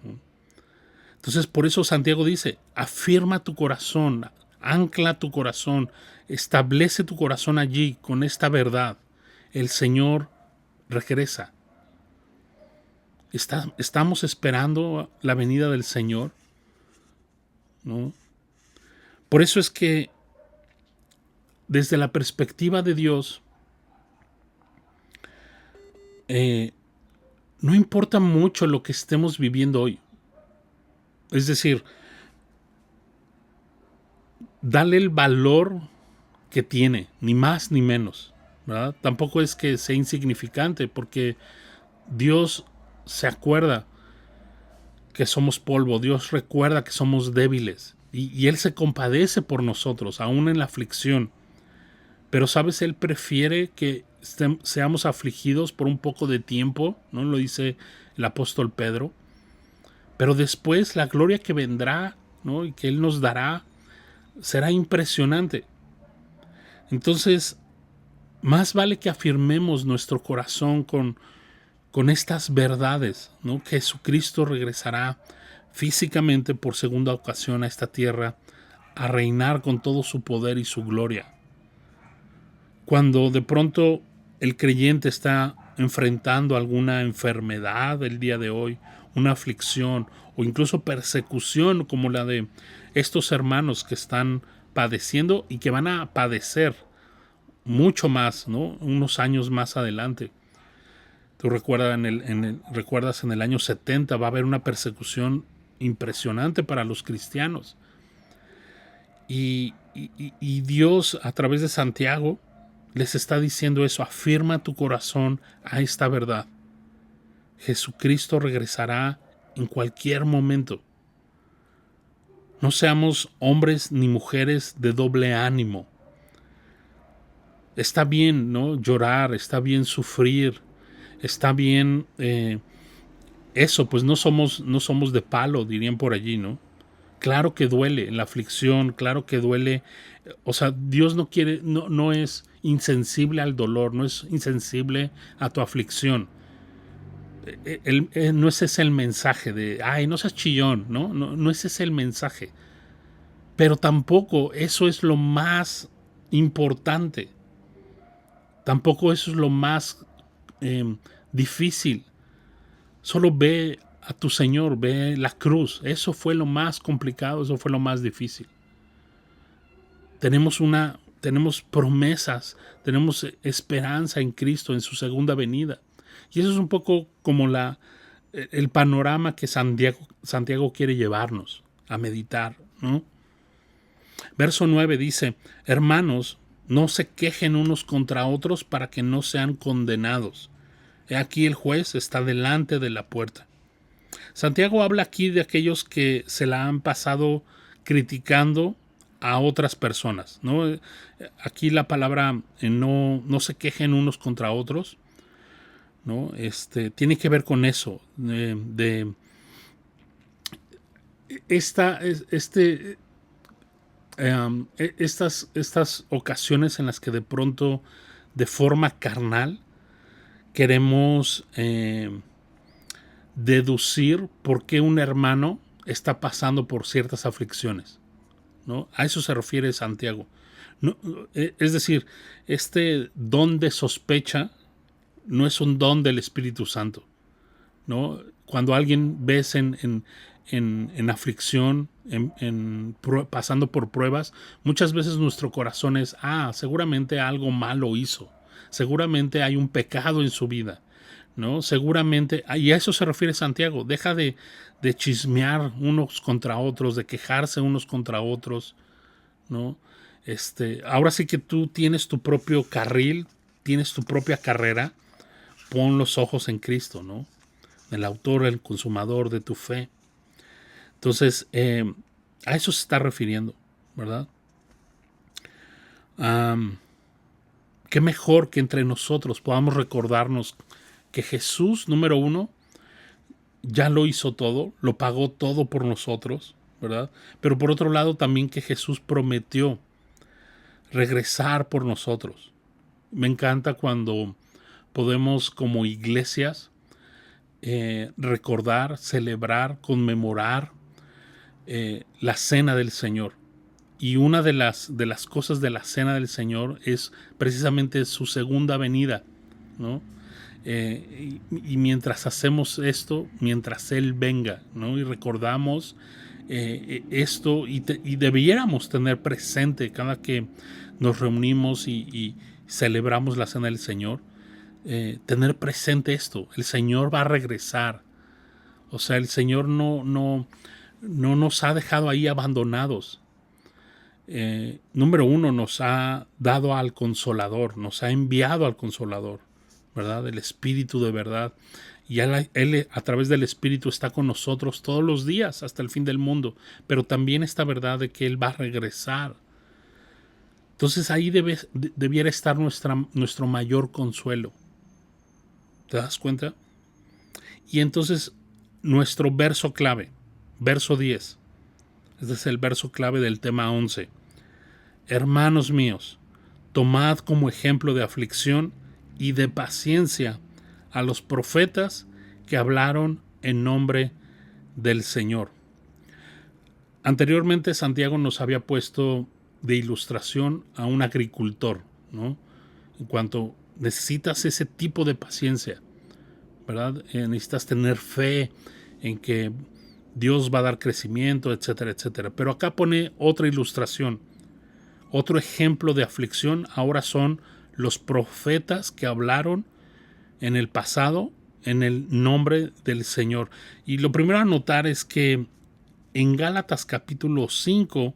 Entonces, por eso Santiago dice, afirma tu corazón, ancla tu corazón, establece tu corazón allí con esta verdad. El Señor regresa. Estamos esperando la venida del Señor, ¿no? Por eso es que desde la perspectiva de Dios, no importa mucho lo que estemos viviendo hoy. Es decir, dale el valor que tiene, ni más ni menos, ¿verdad? Tampoco es que sea insignificante, porque Dios se acuerda que somos polvo, Dios recuerda que somos débiles, y Él se compadece por nosotros, aún en la aflicción. Pero, ¿sabes? Él prefiere que seamos afligidos por un poco de tiempo, ¿no? Lo dice el apóstol Pedro. Pero después la gloria que vendrá, ¿no? Y que Él nos dará será impresionante. Entonces, más vale que afirmemos nuestro corazón con estas verdades, ¿no? Que Jesucristo regresará físicamente por segunda ocasión a esta tierra a reinar con todo su poder y su gloria. Cuando de pronto el creyente está enfrentando alguna enfermedad el día de hoy, una aflicción o incluso persecución como la de estos hermanos que están padeciendo y que van a padecer mucho más, ¿no? Unos años más adelante. Tú recuerdas en el año 70 va a haber una persecución impresionante para los cristianos. Y Dios, a través de Santiago, les está diciendo eso: afirma tu corazón a esta verdad. Jesucristo regresará en cualquier momento. No seamos hombres ni mujeres de doble ánimo. Está bien, ¿no? Llorar, está bien sufrir, está bien eso, pues no somos de palo, dirían por allí, ¿no? Claro que duele la aflicción, claro que duele. O sea, Dios no quiere, no es insensible al dolor, no es insensible a tu aflicción. No es ese el mensaje de, ay, no seas chillón, ¿no? No es ese el mensaje. Pero tampoco eso es lo más importante. Tampoco eso es lo más difícil. Solo ve a tu Señor, ve la cruz. Eso fue lo más complicado, eso fue lo más difícil. Tenemos promesas, tenemos esperanza en Cristo, en su segunda venida. Y eso es un poco como el panorama que Santiago quiere llevarnos a meditar, ¿no? Verso 9 dice: hermanos, no se quejen unos contra otros para que no sean condenados. He aquí el juez está delante de la puerta. Santiago habla aquí de aquellos que se la han pasado criticando a otras personas, ¿no? Aquí la palabra no se quejen unos contra otros, ¿no? Tiene que ver con eso, estas ocasiones en las que de pronto, de forma carnal, queremos deducir por qué un hermano está pasando por ciertas aflicciones, ¿no? A eso se refiere Santiago. No, es decir, este don de sospecha no es un don del Espíritu Santo, ¿no? Cuando alguien ves en aflicción, pasando por pruebas, muchas veces nuestro corazón es, seguramente algo malo hizo, seguramente hay un pecado en su vida, ¿no? Seguramente, y a eso se refiere Santiago: deja de chismear unos contra otros, de quejarse unos contra otros, ¿no? Ahora sí que tú tienes tu propio carril, tienes tu propia carrera, pon los ojos en Cristo, ¿no? El autor, el consumador de tu fe. Entonces, a eso se está refiriendo, ¿verdad? Qué mejor que entre nosotros podamos recordarnos que Jesús, número uno, ya lo hizo todo, lo pagó todo por nosotros, ¿verdad? Pero por otro lado también que Jesús prometió regresar por nosotros. Me encanta cuando podemos como iglesias recordar, celebrar, conmemorar la cena del Señor. Y una de las cosas de la cena del Señor es precisamente su segunda venida, ¿no? Y mientras hacemos esto, mientras Él venga, ¿no? Y recordamos esto y debiéramos tener presente cada que nos reunimos y celebramos la cena del Señor, tener presente esto: el Señor va a regresar. O sea, el Señor no nos ha dejado ahí abandonados. Número uno, nos ha dado al Consolador, nos ha enviado al Consolador, ¿verdad? El Espíritu de verdad. Y él a través del Espíritu está con nosotros todos los días hasta el fin del mundo. Pero también esta verdad de que Él va a regresar. Entonces ahí debiera estar nuestro mayor consuelo. ¿Te das cuenta? Y entonces nuestro verso clave, verso 10. Este es el verso clave del tema 11. Hermanos míos, tomad como ejemplo de aflicción y de paciencia a los profetas que hablaron en nombre del Señor. Anteriormente Santiago nos había puesto de ilustración a un agricultor, ¿no? En cuanto necesitas ese tipo de paciencia, ¿verdad? Necesitas tener fe en que Dios va a dar crecimiento, etcétera, etcétera. Pero acá pone otra ilustración. Otro ejemplo de aflicción ahora son los profetas que hablaron en el pasado en el nombre del Señor. Y lo primero a notar es que en Gálatas capítulo 5,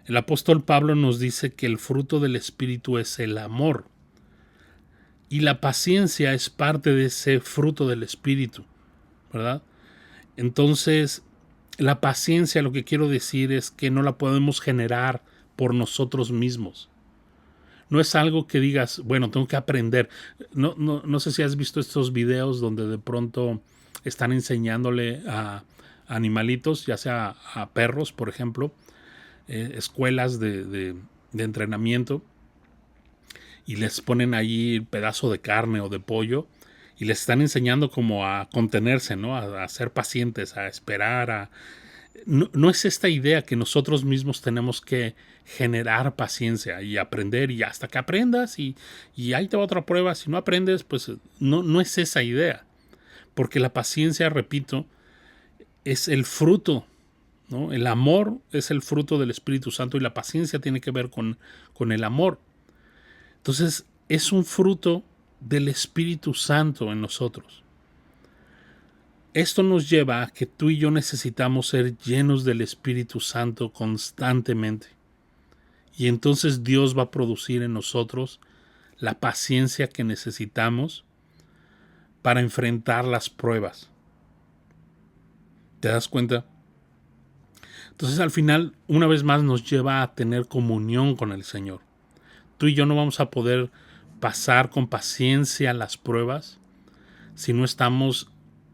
el apóstol Pablo nos dice que el fruto del Espíritu es el amor. Y la paciencia es parte de ese fruto del Espíritu, ¿verdad? Entonces, la paciencia, lo que quiero decir es que no la podemos generar por nosotros mismos. No es algo que digas, bueno, tengo que aprender. No sé si has visto estos videos donde de pronto están enseñándole a animalitos, ya sea a perros, por ejemplo, escuelas de entrenamiento, y les ponen ahí el pedazo de carne o de pollo y les están enseñando como a contenerse, ¿no? A ser pacientes, a esperar, no es esta idea que nosotros mismos tenemos que generar paciencia y aprender, y hasta que aprendas y ahí te va otra prueba. Si no aprendes, pues no es esa idea, porque la paciencia, repito, es el fruto, ¿no? El amor es el fruto del Espíritu Santo y la paciencia tiene que ver con el amor. Entonces es un fruto del Espíritu Santo en nosotros. Esto nos lleva a que tú y yo necesitamos ser llenos del Espíritu Santo constantemente. Y entonces Dios va a producir en nosotros la paciencia que necesitamos para enfrentar las pruebas. ¿Te das cuenta? Entonces al final, una vez más, nos lleva a tener comunión con el Señor. Tú y yo no vamos a poder pasar con paciencia las pruebas si no estamos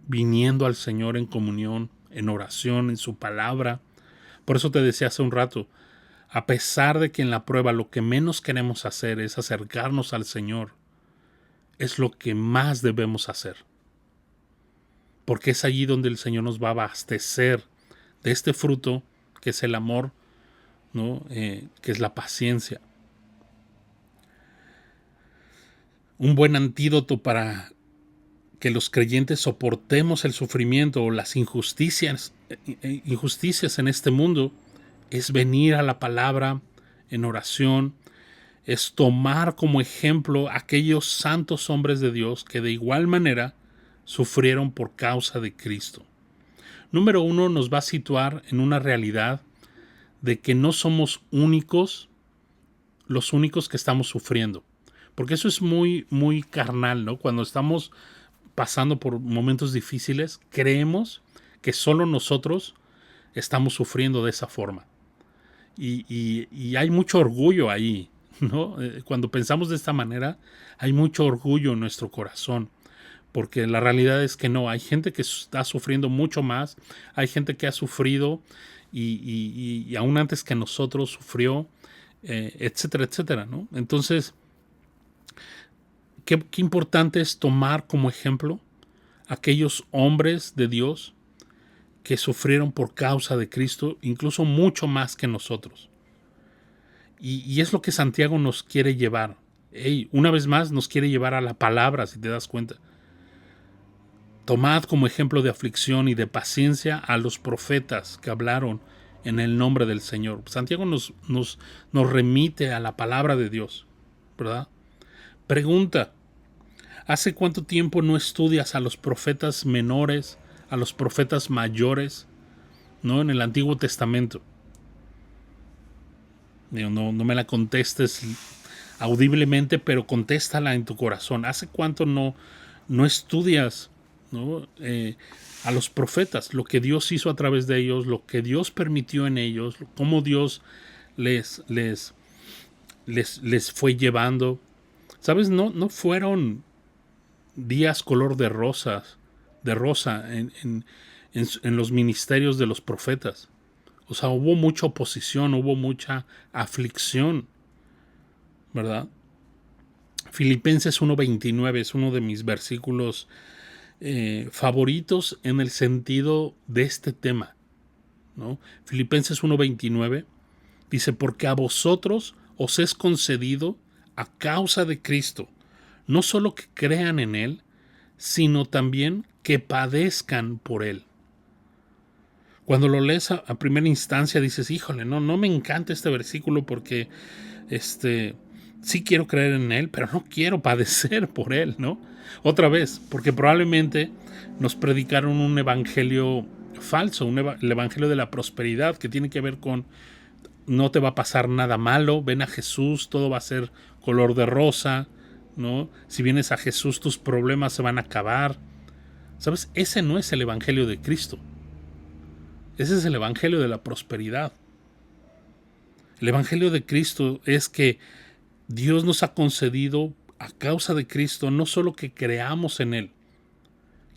viniendo al Señor en comunión, en oración, en su palabra. Por eso te decía hace un rato, a pesar de que en la prueba lo que menos queremos hacer es acercarnos al Señor, es lo que más debemos hacer. Porque es allí donde el Señor nos va a abastecer de este fruto que es el amor, ¿no? Que es la paciencia. Un buen antídoto para que los creyentes soportemos el sufrimiento o las injusticias en este mundo es venir a la palabra en oración, es tomar como ejemplo aquellos santos hombres de Dios que de igual manera sufrieron por causa de Cristo. Número uno, nos va a situar en una realidad de que no somos los únicos que estamos sufriendo. Porque eso es muy, muy carnal, ¿no? Cuando estamos pasando por momentos difíciles, creemos que solo nosotros estamos sufriendo de esa forma. Y hay mucho orgullo ahí, ¿no? Cuando pensamos de esta manera, hay mucho orgullo en nuestro corazón, porque la realidad es que no, hay gente que está sufriendo mucho más, hay gente que ha sufrido y aún antes que nosotros sufrió, etcétera, etcétera, ¿no? Entonces, qué importante es tomar como ejemplo aquellos hombres de Dios que sufrieron por causa de Cristo, incluso mucho más que nosotros. Y es lo que Santiago nos quiere llevar. Una vez más nos quiere llevar a la palabra, si te das cuenta. Tomad como ejemplo de aflicción y de paciencia a los profetas que hablaron en el nombre del Señor. Santiago nos remite a la palabra de Dios, ¿verdad? Pregunta, ¿hace cuánto tiempo no estudias a los profetas menores, a los profetas mayores, ¿no? En el Antiguo Testamento. No me la contestes audiblemente, pero contéstala en tu corazón. ¿Hace cuánto no estudias, ¿no? A los profetas, lo que Dios hizo a través de ellos, lo que Dios permitió en ellos, cómo Dios les fue llevando? ¿Sabes? No fueron días color de rosa en los ministerios de los profetas. O sea, hubo mucha oposición, hubo mucha aflicción, ¿verdad? Filipenses 1:29 es uno de mis versículos favoritos en el sentido de este tema, ¿no? Filipenses 1:29 dice, porque a vosotros os es concedido a causa de Cristo, no solo que crean en Él, sino también que padezcan por Él. Cuando lo lees a primera instancia dices, híjole, no me encanta este versículo porque sí quiero creer en Él, pero no quiero padecer por Él, ¿no? Otra vez, porque probablemente nos predicaron un evangelio falso, el evangelio de la prosperidad, que tiene que ver con no te va a pasar nada malo, ven a Jesús, todo va a ser color de rosa, ¿no? Si vienes a Jesús, tus problemas se van a acabar. ¿Sabes? Ese no es el evangelio de Cristo. Ese es el evangelio de la prosperidad. El evangelio de Cristo es que Dios nos ha concedido a causa de Cristo no solo que creamos en Él,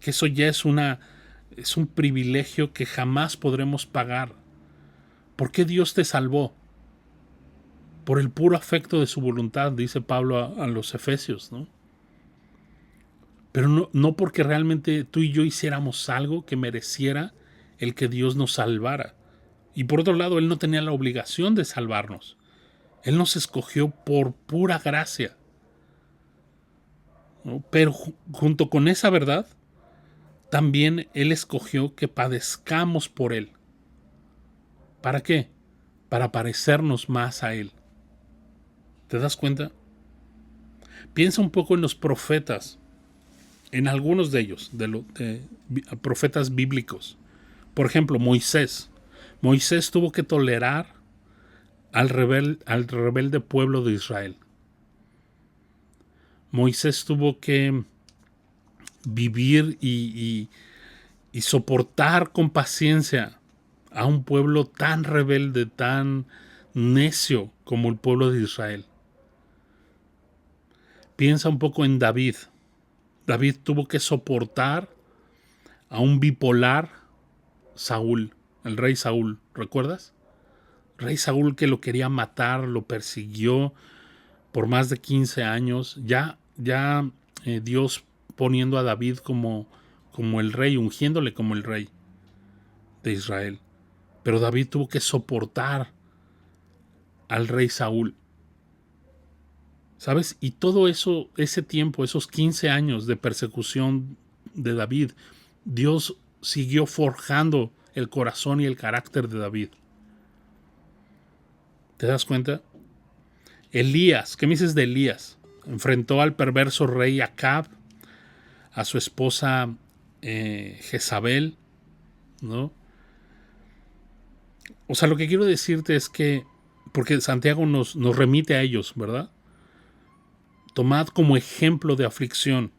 que eso ya es un privilegio que jamás podremos pagar. ¿Por qué Dios te salvó? Por el puro afecto de su voluntad, dice Pablo a los Efesios, ¿no? Pero no porque realmente tú y yo hiciéramos algo que mereciera el que Dios nos salvara. Y por otro lado, Él no tenía la obligación de salvarnos. Él nos escogió por pura gracia, ¿no? Pero junto con esa verdad, también Él escogió que padezcamos por Él. ¿Para qué? Para parecernos más a Él. ¿Te das cuenta? Piensa un poco en los profetas, en algunos de ellos, de profetas bíblicos. Por ejemplo, Moisés. Moisés tuvo que tolerar al rebelde pueblo de Israel. Moisés tuvo que vivir y soportar con paciencia a un pueblo tan rebelde, tan necio como el pueblo de Israel. Piensa un poco en David. David tuvo que soportar a un bipolar Saúl, el rey Saúl, ¿recuerdas? Rey Saúl que lo quería matar, lo persiguió por más de 15 años. Ya Dios poniendo a David como el rey, ungiéndole como el rey de Israel. Pero David tuvo que soportar al rey Saúl. ¿Sabes? Y todo eso, ese tiempo, esos 15 años de persecución de David, Dios siguió forjando el corazón y el carácter de David. ¿Te das cuenta? Elías, ¿qué me dices de Elías? Enfrentó al perverso rey Acab, a su esposa Jezabel, ¿no? O sea, lo que quiero decirte es que, porque Santiago nos remite a ellos, ¿verdad? Tomad como ejemplo de aflicción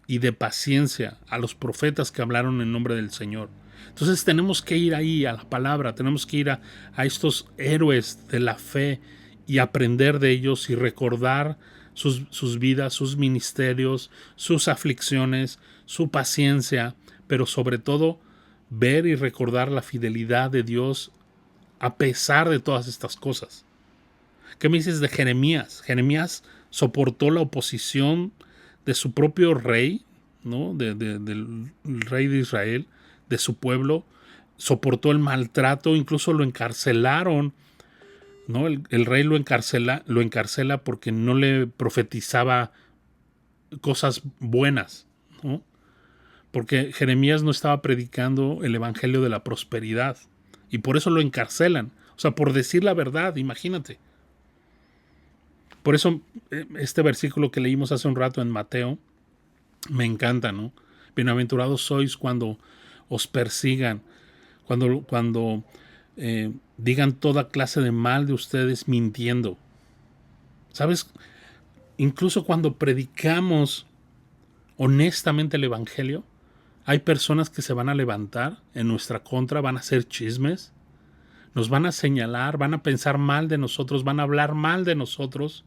y de paciencia a los profetas que hablaron en nombre del Señor. Entonces tenemos que ir ahí a la palabra, tenemos que ir a estos héroes de la fe y aprender de ellos y recordar sus vidas, sus ministerios, sus aflicciones, su paciencia, pero sobre todo ver y recordar la fidelidad de Dios a pesar de todas estas cosas. ¿Qué me dices de Jeremías? Jeremías soportó la oposición de su propio rey, ¿no? Del rey de Israel, de su pueblo, soportó el maltrato, incluso lo encarcelaron, ¿no? El rey lo encarcela porque no le profetizaba cosas buenas, ¿no? Porque Jeremías no estaba predicando el evangelio de la prosperidad y por eso lo encarcelan, o sea, por decir la verdad, imagínate. Por eso este versículo que leímos hace un rato en Mateo me encanta, ¿no? Bienaventurados sois cuando os persigan, cuando digan toda clase de mal de ustedes mintiendo. ¿Sabes? Incluso cuando predicamos honestamente el evangelio, hay personas que se van a levantar en nuestra contra, van a hacer chismes, nos van a señalar, van a pensar mal de nosotros, van a hablar mal de nosotros.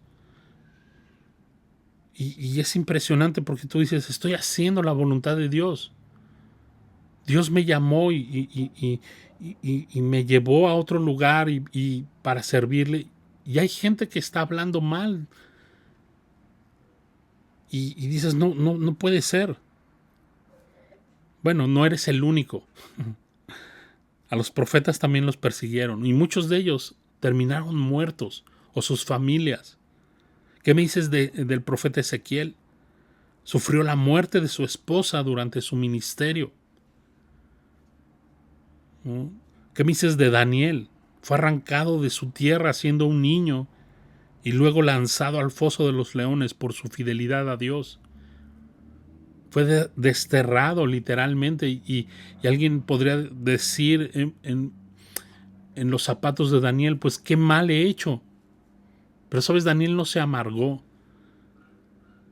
Y es impresionante porque tú dices, estoy haciendo la voluntad de Dios. Dios me llamó y me llevó a otro lugar y para servirle. Y hay gente que está hablando mal. Y dices, no puede ser. Bueno, no eres el único. A los profetas también los persiguieron. Y muchos de ellos terminaron muertos o sus familias. ¿Qué me dices del profeta Ezequiel? Sufrió la muerte de su esposa durante su ministerio. ¿No? ¿Qué me dices de Daniel? Fue arrancado de su tierra siendo un niño y luego lanzado al foso de los leones por su fidelidad a Dios. Fue desterrado literalmente y alguien podría decir en los zapatos de Daniel, pues qué mal he hecho. Pero sabes, Daniel no se amargó,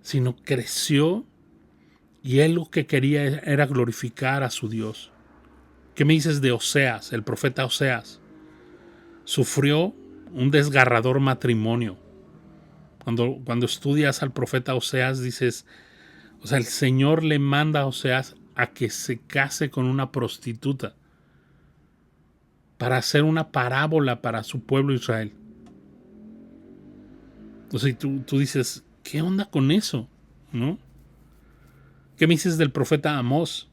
sino creció y él lo que quería era glorificar a su Dios. ¿Qué me dices de Oseas, el profeta Oseas? Sufrió un desgarrador matrimonio. Cuando estudias al profeta Oseas dices, o sea, el Señor le manda a Oseas a que se case con una prostituta para hacer una parábola para su pueblo Israel. O sea, tú dices, ¿qué onda con eso? ¿No? ¿Qué me dices del profeta Amós?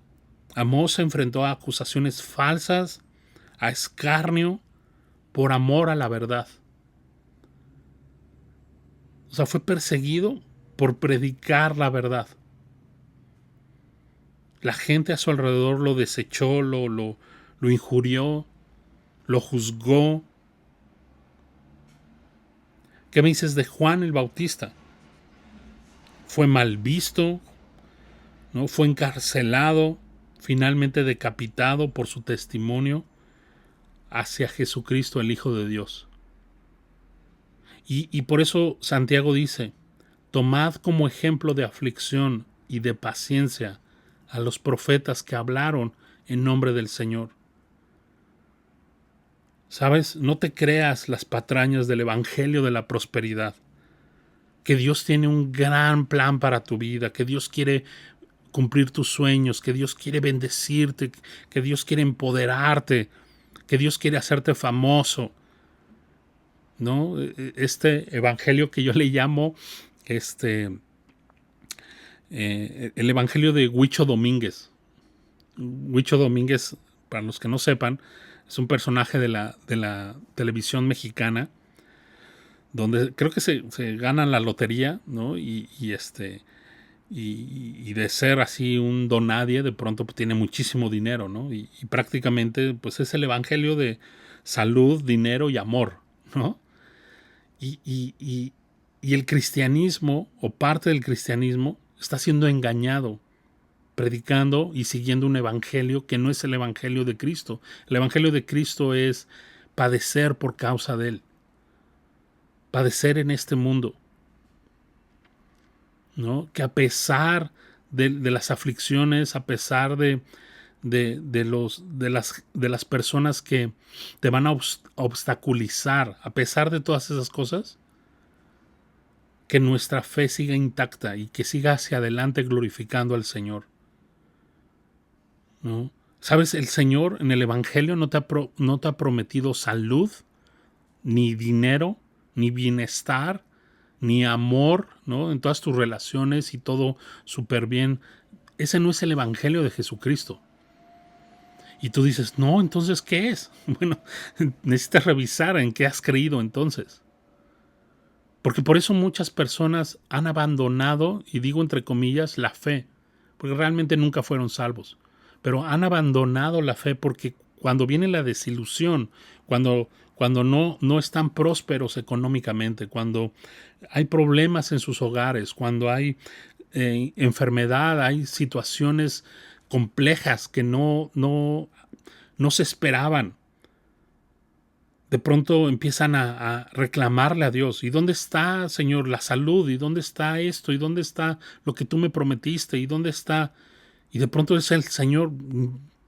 Amós se enfrentó a acusaciones falsas, a escarnio, por amor a la verdad. O sea, fue perseguido por predicar la verdad. La gente a su alrededor lo desechó, lo injurió, lo juzgó. ¿Qué me dices de Juan el Bautista? Fue mal visto, ¿no? Fue encarcelado, finalmente decapitado por su testimonio hacia Jesucristo, el Hijo de Dios. Y por eso Santiago dice, tomad como ejemplo de aflicción y de paciencia a los profetas que hablaron en nombre del Señor. ¿Sabes? No te creas las patrañas del Evangelio de la prosperidad. Que Dios tiene un gran plan para tu vida, que Dios quiere cumplir tus sueños, que Dios quiere bendecirte, que Dios quiere empoderarte, que Dios quiere hacerte famoso, ¿no? Este evangelio que yo le llamo el evangelio de Huicho Domínguez. Huicho Domínguez, para los que no sepan, es un personaje de la televisión mexicana donde creo que se gana la lotería, ¿no? Y de ser así un donadie, de pronto pues, tiene muchísimo dinero, ¿no? Y prácticamente pues es el evangelio de salud, dinero y amor, ¿no? Y el cristianismo, o parte del cristianismo, está siendo engañado, predicando y siguiendo un evangelio que no es el evangelio de Cristo. El evangelio de Cristo es padecer por causa de Él, padecer en este mundo, ¿no? Que a pesar de las aflicciones, a pesar de de las personas que te van a obstaculizar, a pesar de todas esas cosas, que nuestra fe siga intacta y que siga hacia adelante glorificando al Señor, ¿no? ¿Sabes? El Señor en el Evangelio no te ha prometido salud, ni dinero, ni bienestar, ni amor, ¿no? En todas tus relaciones y todo súper bien. Ese no es el Evangelio de Jesucristo. Y tú dices, no, entonces, ¿qué es? Bueno, necesitas revisar en qué has creído entonces. Porque por eso muchas personas han abandonado, y digo entre comillas, la fe, porque realmente nunca fueron salvos. Pero han abandonado la fe porque cuando viene la desilusión, cuando no están prósperos económicamente, cuando hay problemas en sus hogares, cuando hay enfermedad, hay situaciones complejas que no se esperaban, de pronto empiezan a reclamarle a Dios. ¿Y dónde está, Señor, la salud? ¿Y dónde está esto? ¿Y dónde está lo que tú me prometiste? ¿Y dónde está? Y de pronto es el Señor,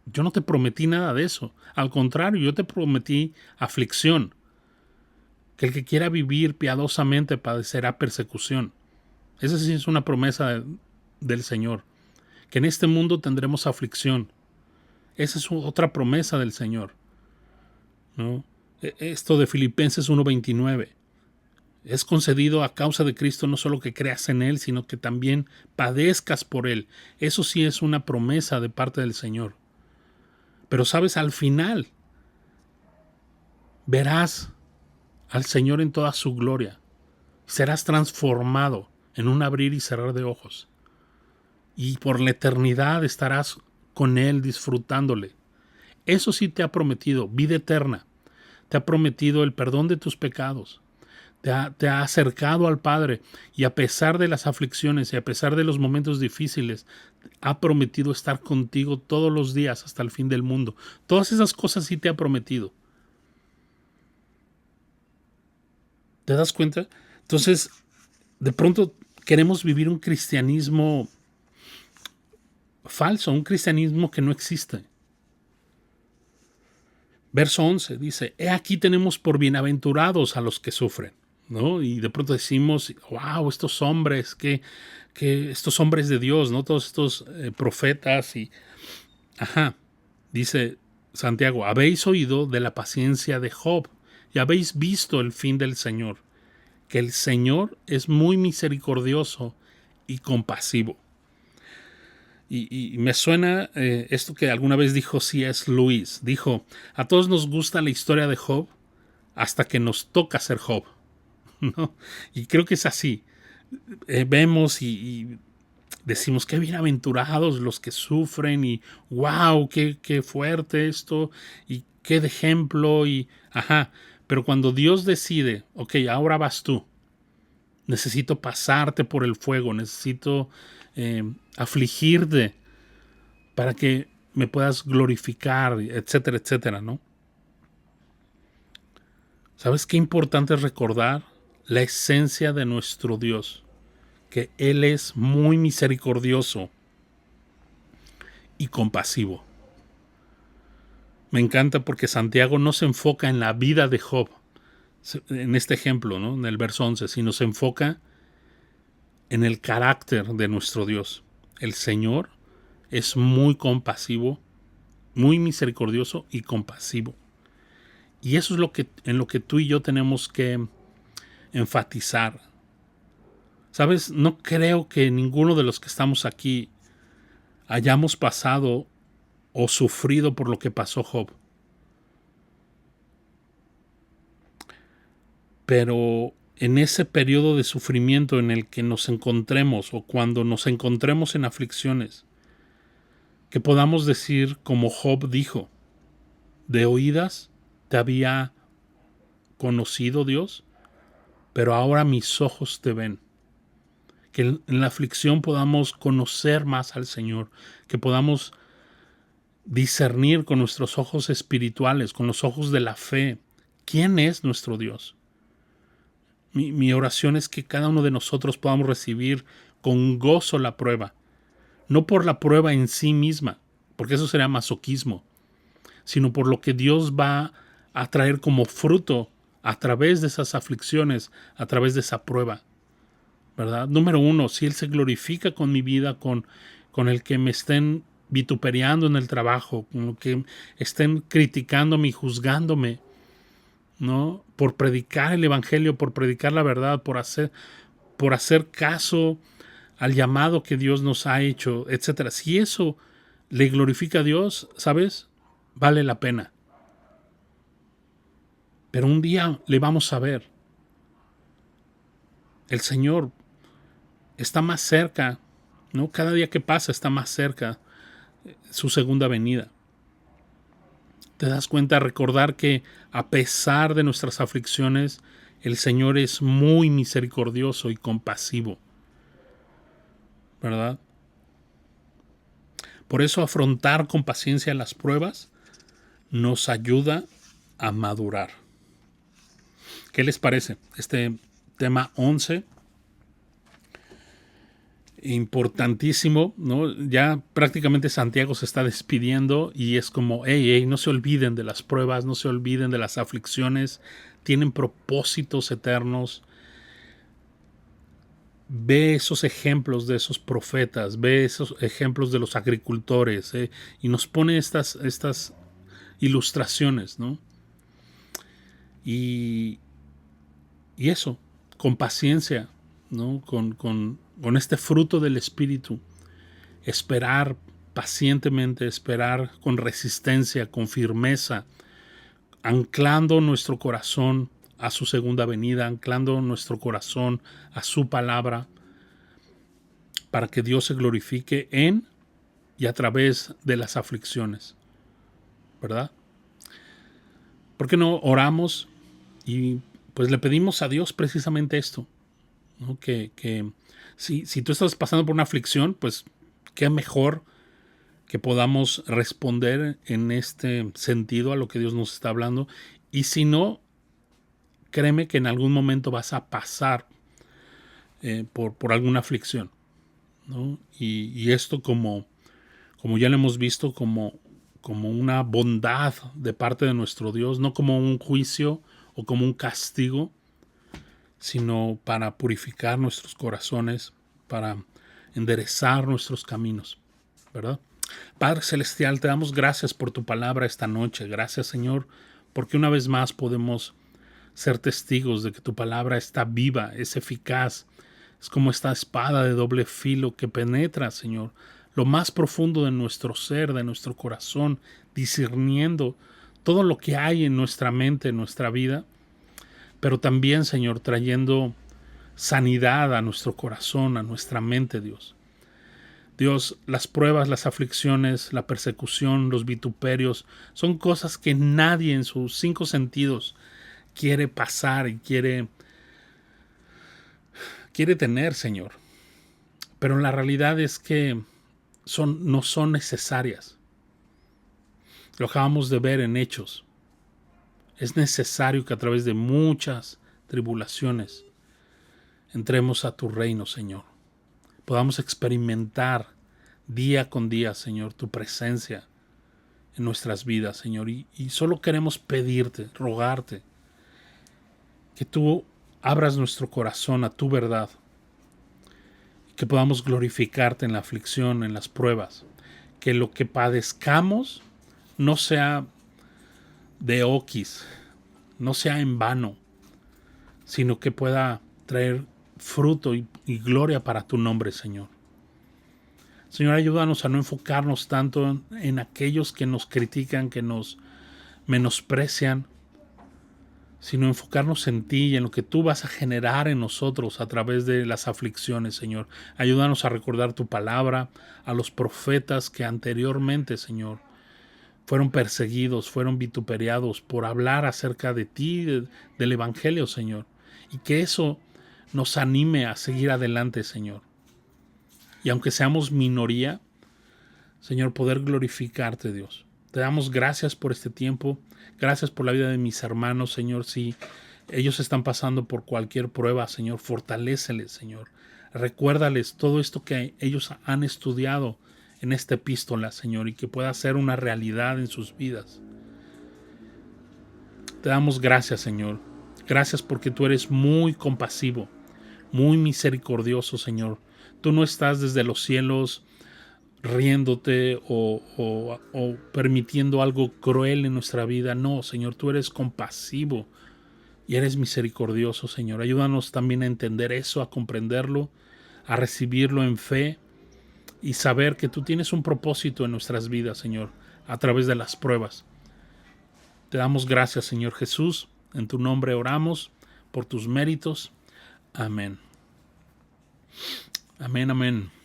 yo no te prometí nada de eso. Al contrario, yo te prometí aflicción. Que el que quiera vivir piadosamente padecerá persecución. Esa sí es una promesa del Señor. Que en este mundo tendremos aflicción. Esa es otra promesa del Señor, ¿no? Esto de Filipenses 1:29. Es concedido a causa de Cristo no solo que creas en Él, sino que también padezcas por Él. Eso sí es una promesa de parte del Señor. Pero sabes, al final verás al Señor en toda su gloria. Serás transformado en un abrir y cerrar de ojos. Y por la eternidad estarás con Él disfrutándole. Eso sí te ha prometido vida eterna. Te ha prometido el perdón de tus pecados. Te ha acercado al Padre y a pesar de las aflicciones y a pesar de los momentos difíciles, ha prometido estar contigo todos los días hasta el fin del mundo. Todas esas cosas sí te ha prometido. ¿Te das cuenta? Entonces, de pronto queremos vivir un cristianismo falso, un cristianismo que no existe. Verso 11 dice, he aquí tenemos por bienaventurados a los que sufren, ¿no? Y de pronto decimos, wow, estos hombres, que estos hombres de Dios, ¿no? Todos estos profetas y... Ajá, dice Santiago, habéis oído de la paciencia de Job y habéis visto el fin del Señor, que el Señor es muy misericordioso y compasivo. Y me suena esto que alguna vez dijo C.S. Lewis. Dijo, a todos nos gusta la historia de Job hasta que nos toca ser Job, ¿no? Y creo que es así. Vemos y decimos, qué bienaventurados los que sufren y wow, qué fuerte esto y qué de ejemplo y ajá. Pero cuando Dios decide, ok, ahora vas tú. Necesito pasarte por el fuego, necesito afligirte para que me puedas glorificar, etcétera, etcétera, ¿no? ¿Sabes qué importante es recordar la esencia de nuestro Dios? Que Él es muy misericordioso y compasivo. Me encanta porque Santiago no se enfoca en la vida de Job, en este ejemplo, ¿no? En el verso 11, sino se enfoca en el carácter de nuestro Dios. El Señor es muy compasivo, muy misericordioso y compasivo. Y eso es en lo que tú y yo tenemos que enfatizar. ¿Sabes? No creo que ninguno de los que estamos aquí hayamos pasado o sufrido por lo que pasó Job. Pero en ese periodo de sufrimiento en el que nos encontremos o cuando nos encontremos en aflicciones, que podamos decir como Job dijo, de oídas te había conocido Dios, pero ahora mis ojos te ven. Que en la aflicción podamos conocer más al Señor, que podamos discernir con nuestros ojos espirituales, con los ojos de la fe, quién es nuestro Dios. Mi oración es que cada uno de nosotros podamos recibir con gozo la prueba, no por la prueba en sí misma, porque eso sería masoquismo, sino por lo que Dios va a traer como fruto a través de esas aflicciones, a través de esa prueba, ¿verdad? Número uno, si Él se glorifica con mi vida, con el que me estén vituperiando en el trabajo, con el que estén criticándome y juzgándome, ¿no? Por predicar el evangelio, por predicar la verdad, por hacer caso al llamado que Dios nos ha hecho, etcétera. Si eso le glorifica a Dios, ¿sabes? Vale la pena. Pero un día le vamos a ver. El Señor está más cerca, ¿no? Cada día que pasa está más cerca su segunda venida. Te das cuenta, recordar que a pesar de nuestras aflicciones, el Señor es muy misericordioso y compasivo, ¿verdad? Por eso afrontar con paciencia las pruebas nos ayuda a madurar. ¿Qué les parece? Este tema 11, importantísimo, ¿no? Ya prácticamente Santiago se está despidiendo y es como, hey, no se olviden de las pruebas, no se olviden de las aflicciones, tienen propósitos eternos. Ve esos ejemplos de esos profetas, ve esos ejemplos de los agricultores, y nos pone estas ilustraciones, ¿no? Y eso, con paciencia, ¿no? Con este fruto del Espíritu, esperar pacientemente, esperar con resistencia, con firmeza, anclando nuestro corazón a su segunda venida, anclando nuestro corazón a su palabra, para que Dios se glorifique en y a través de las aflicciones, ¿verdad? ¿Por qué no oramos y pues le pedimos a Dios precisamente esto, ¿no? Que si tú estás pasando por una aflicción, pues qué mejor que podamos responder en este sentido a lo que Dios nos está hablando. Y si no, créeme que en algún momento vas a pasar por alguna aflicción, ¿no? Y esto como ya lo hemos visto, como una bondad de parte de nuestro Dios, no como un juicio o como un castigo, sino para purificar nuestros corazones, para enderezar nuestros caminos, ¿verdad? Padre Celestial, te damos gracias por tu palabra esta noche. Gracias, Señor, porque una vez más podemos ser testigos de que tu palabra está viva, es eficaz. Es como esta espada de doble filo que penetra, Señor, lo más profundo de nuestro ser, de nuestro corazón, discerniendo todo lo que hay en nuestra mente, en nuestra vida, pero también, Señor, trayendo sanidad a nuestro corazón, a nuestra mente, Dios. Dios, las pruebas, las aflicciones, la persecución, los vituperios, son cosas que nadie en sus 5 sentidos quiere pasar y quiere tener, Señor. Pero la realidad es que no son necesarias. Lo acabamos de ver en Hechos. Es necesario que a través de muchas tribulaciones entremos a tu reino, Señor. Podamos experimentar día con día, Señor, tu presencia en nuestras vidas, Señor. Y solo queremos pedirte, rogarte, que tú abras nuestro corazón a tu verdad, que podamos glorificarte en la aflicción, en las pruebas, que lo que padezcamos no sea de oquis, no sea en vano, sino que pueda traer fruto y gloria para tu nombre, Señor. Señor, ayúdanos a no enfocarnos tanto en aquellos que nos critican, que nos menosprecian, sino enfocarnos en ti y en lo que tú vas a generar en nosotros a través de las aflicciones, Señor. Ayúdanos a recordar tu palabra, a los profetas que anteriormente, Señor, fueron perseguidos, fueron vituperiados por hablar acerca de ti, del Evangelio, Señor. Y que eso nos anime a seguir adelante, Señor. Y aunque seamos minoría, Señor, poder glorificarte, Dios. Te damos gracias por este tiempo. Gracias por la vida de mis hermanos, Señor. Si ellos están pasando por cualquier prueba, Señor, fortaléceles, Señor. Recuérdales todo esto que ellos han estudiado en esta epístola, Señor, y que pueda ser una realidad en sus vidas. Te damos gracias, Señor. Gracias porque tú eres muy compasivo, muy misericordioso, Señor. Tú no estás desde los cielos riéndote o permitiendo algo cruel en nuestra vida. No, Señor, tú eres compasivo y eres misericordioso, Señor. Ayúdanos también a entender eso, a comprenderlo, a recibirlo en fe y saber que tú tienes un propósito en nuestras vidas, Señor, a través de las pruebas. Te damos gracias, Señor Jesús. En tu nombre oramos por tus méritos. Amén. Amén, amén.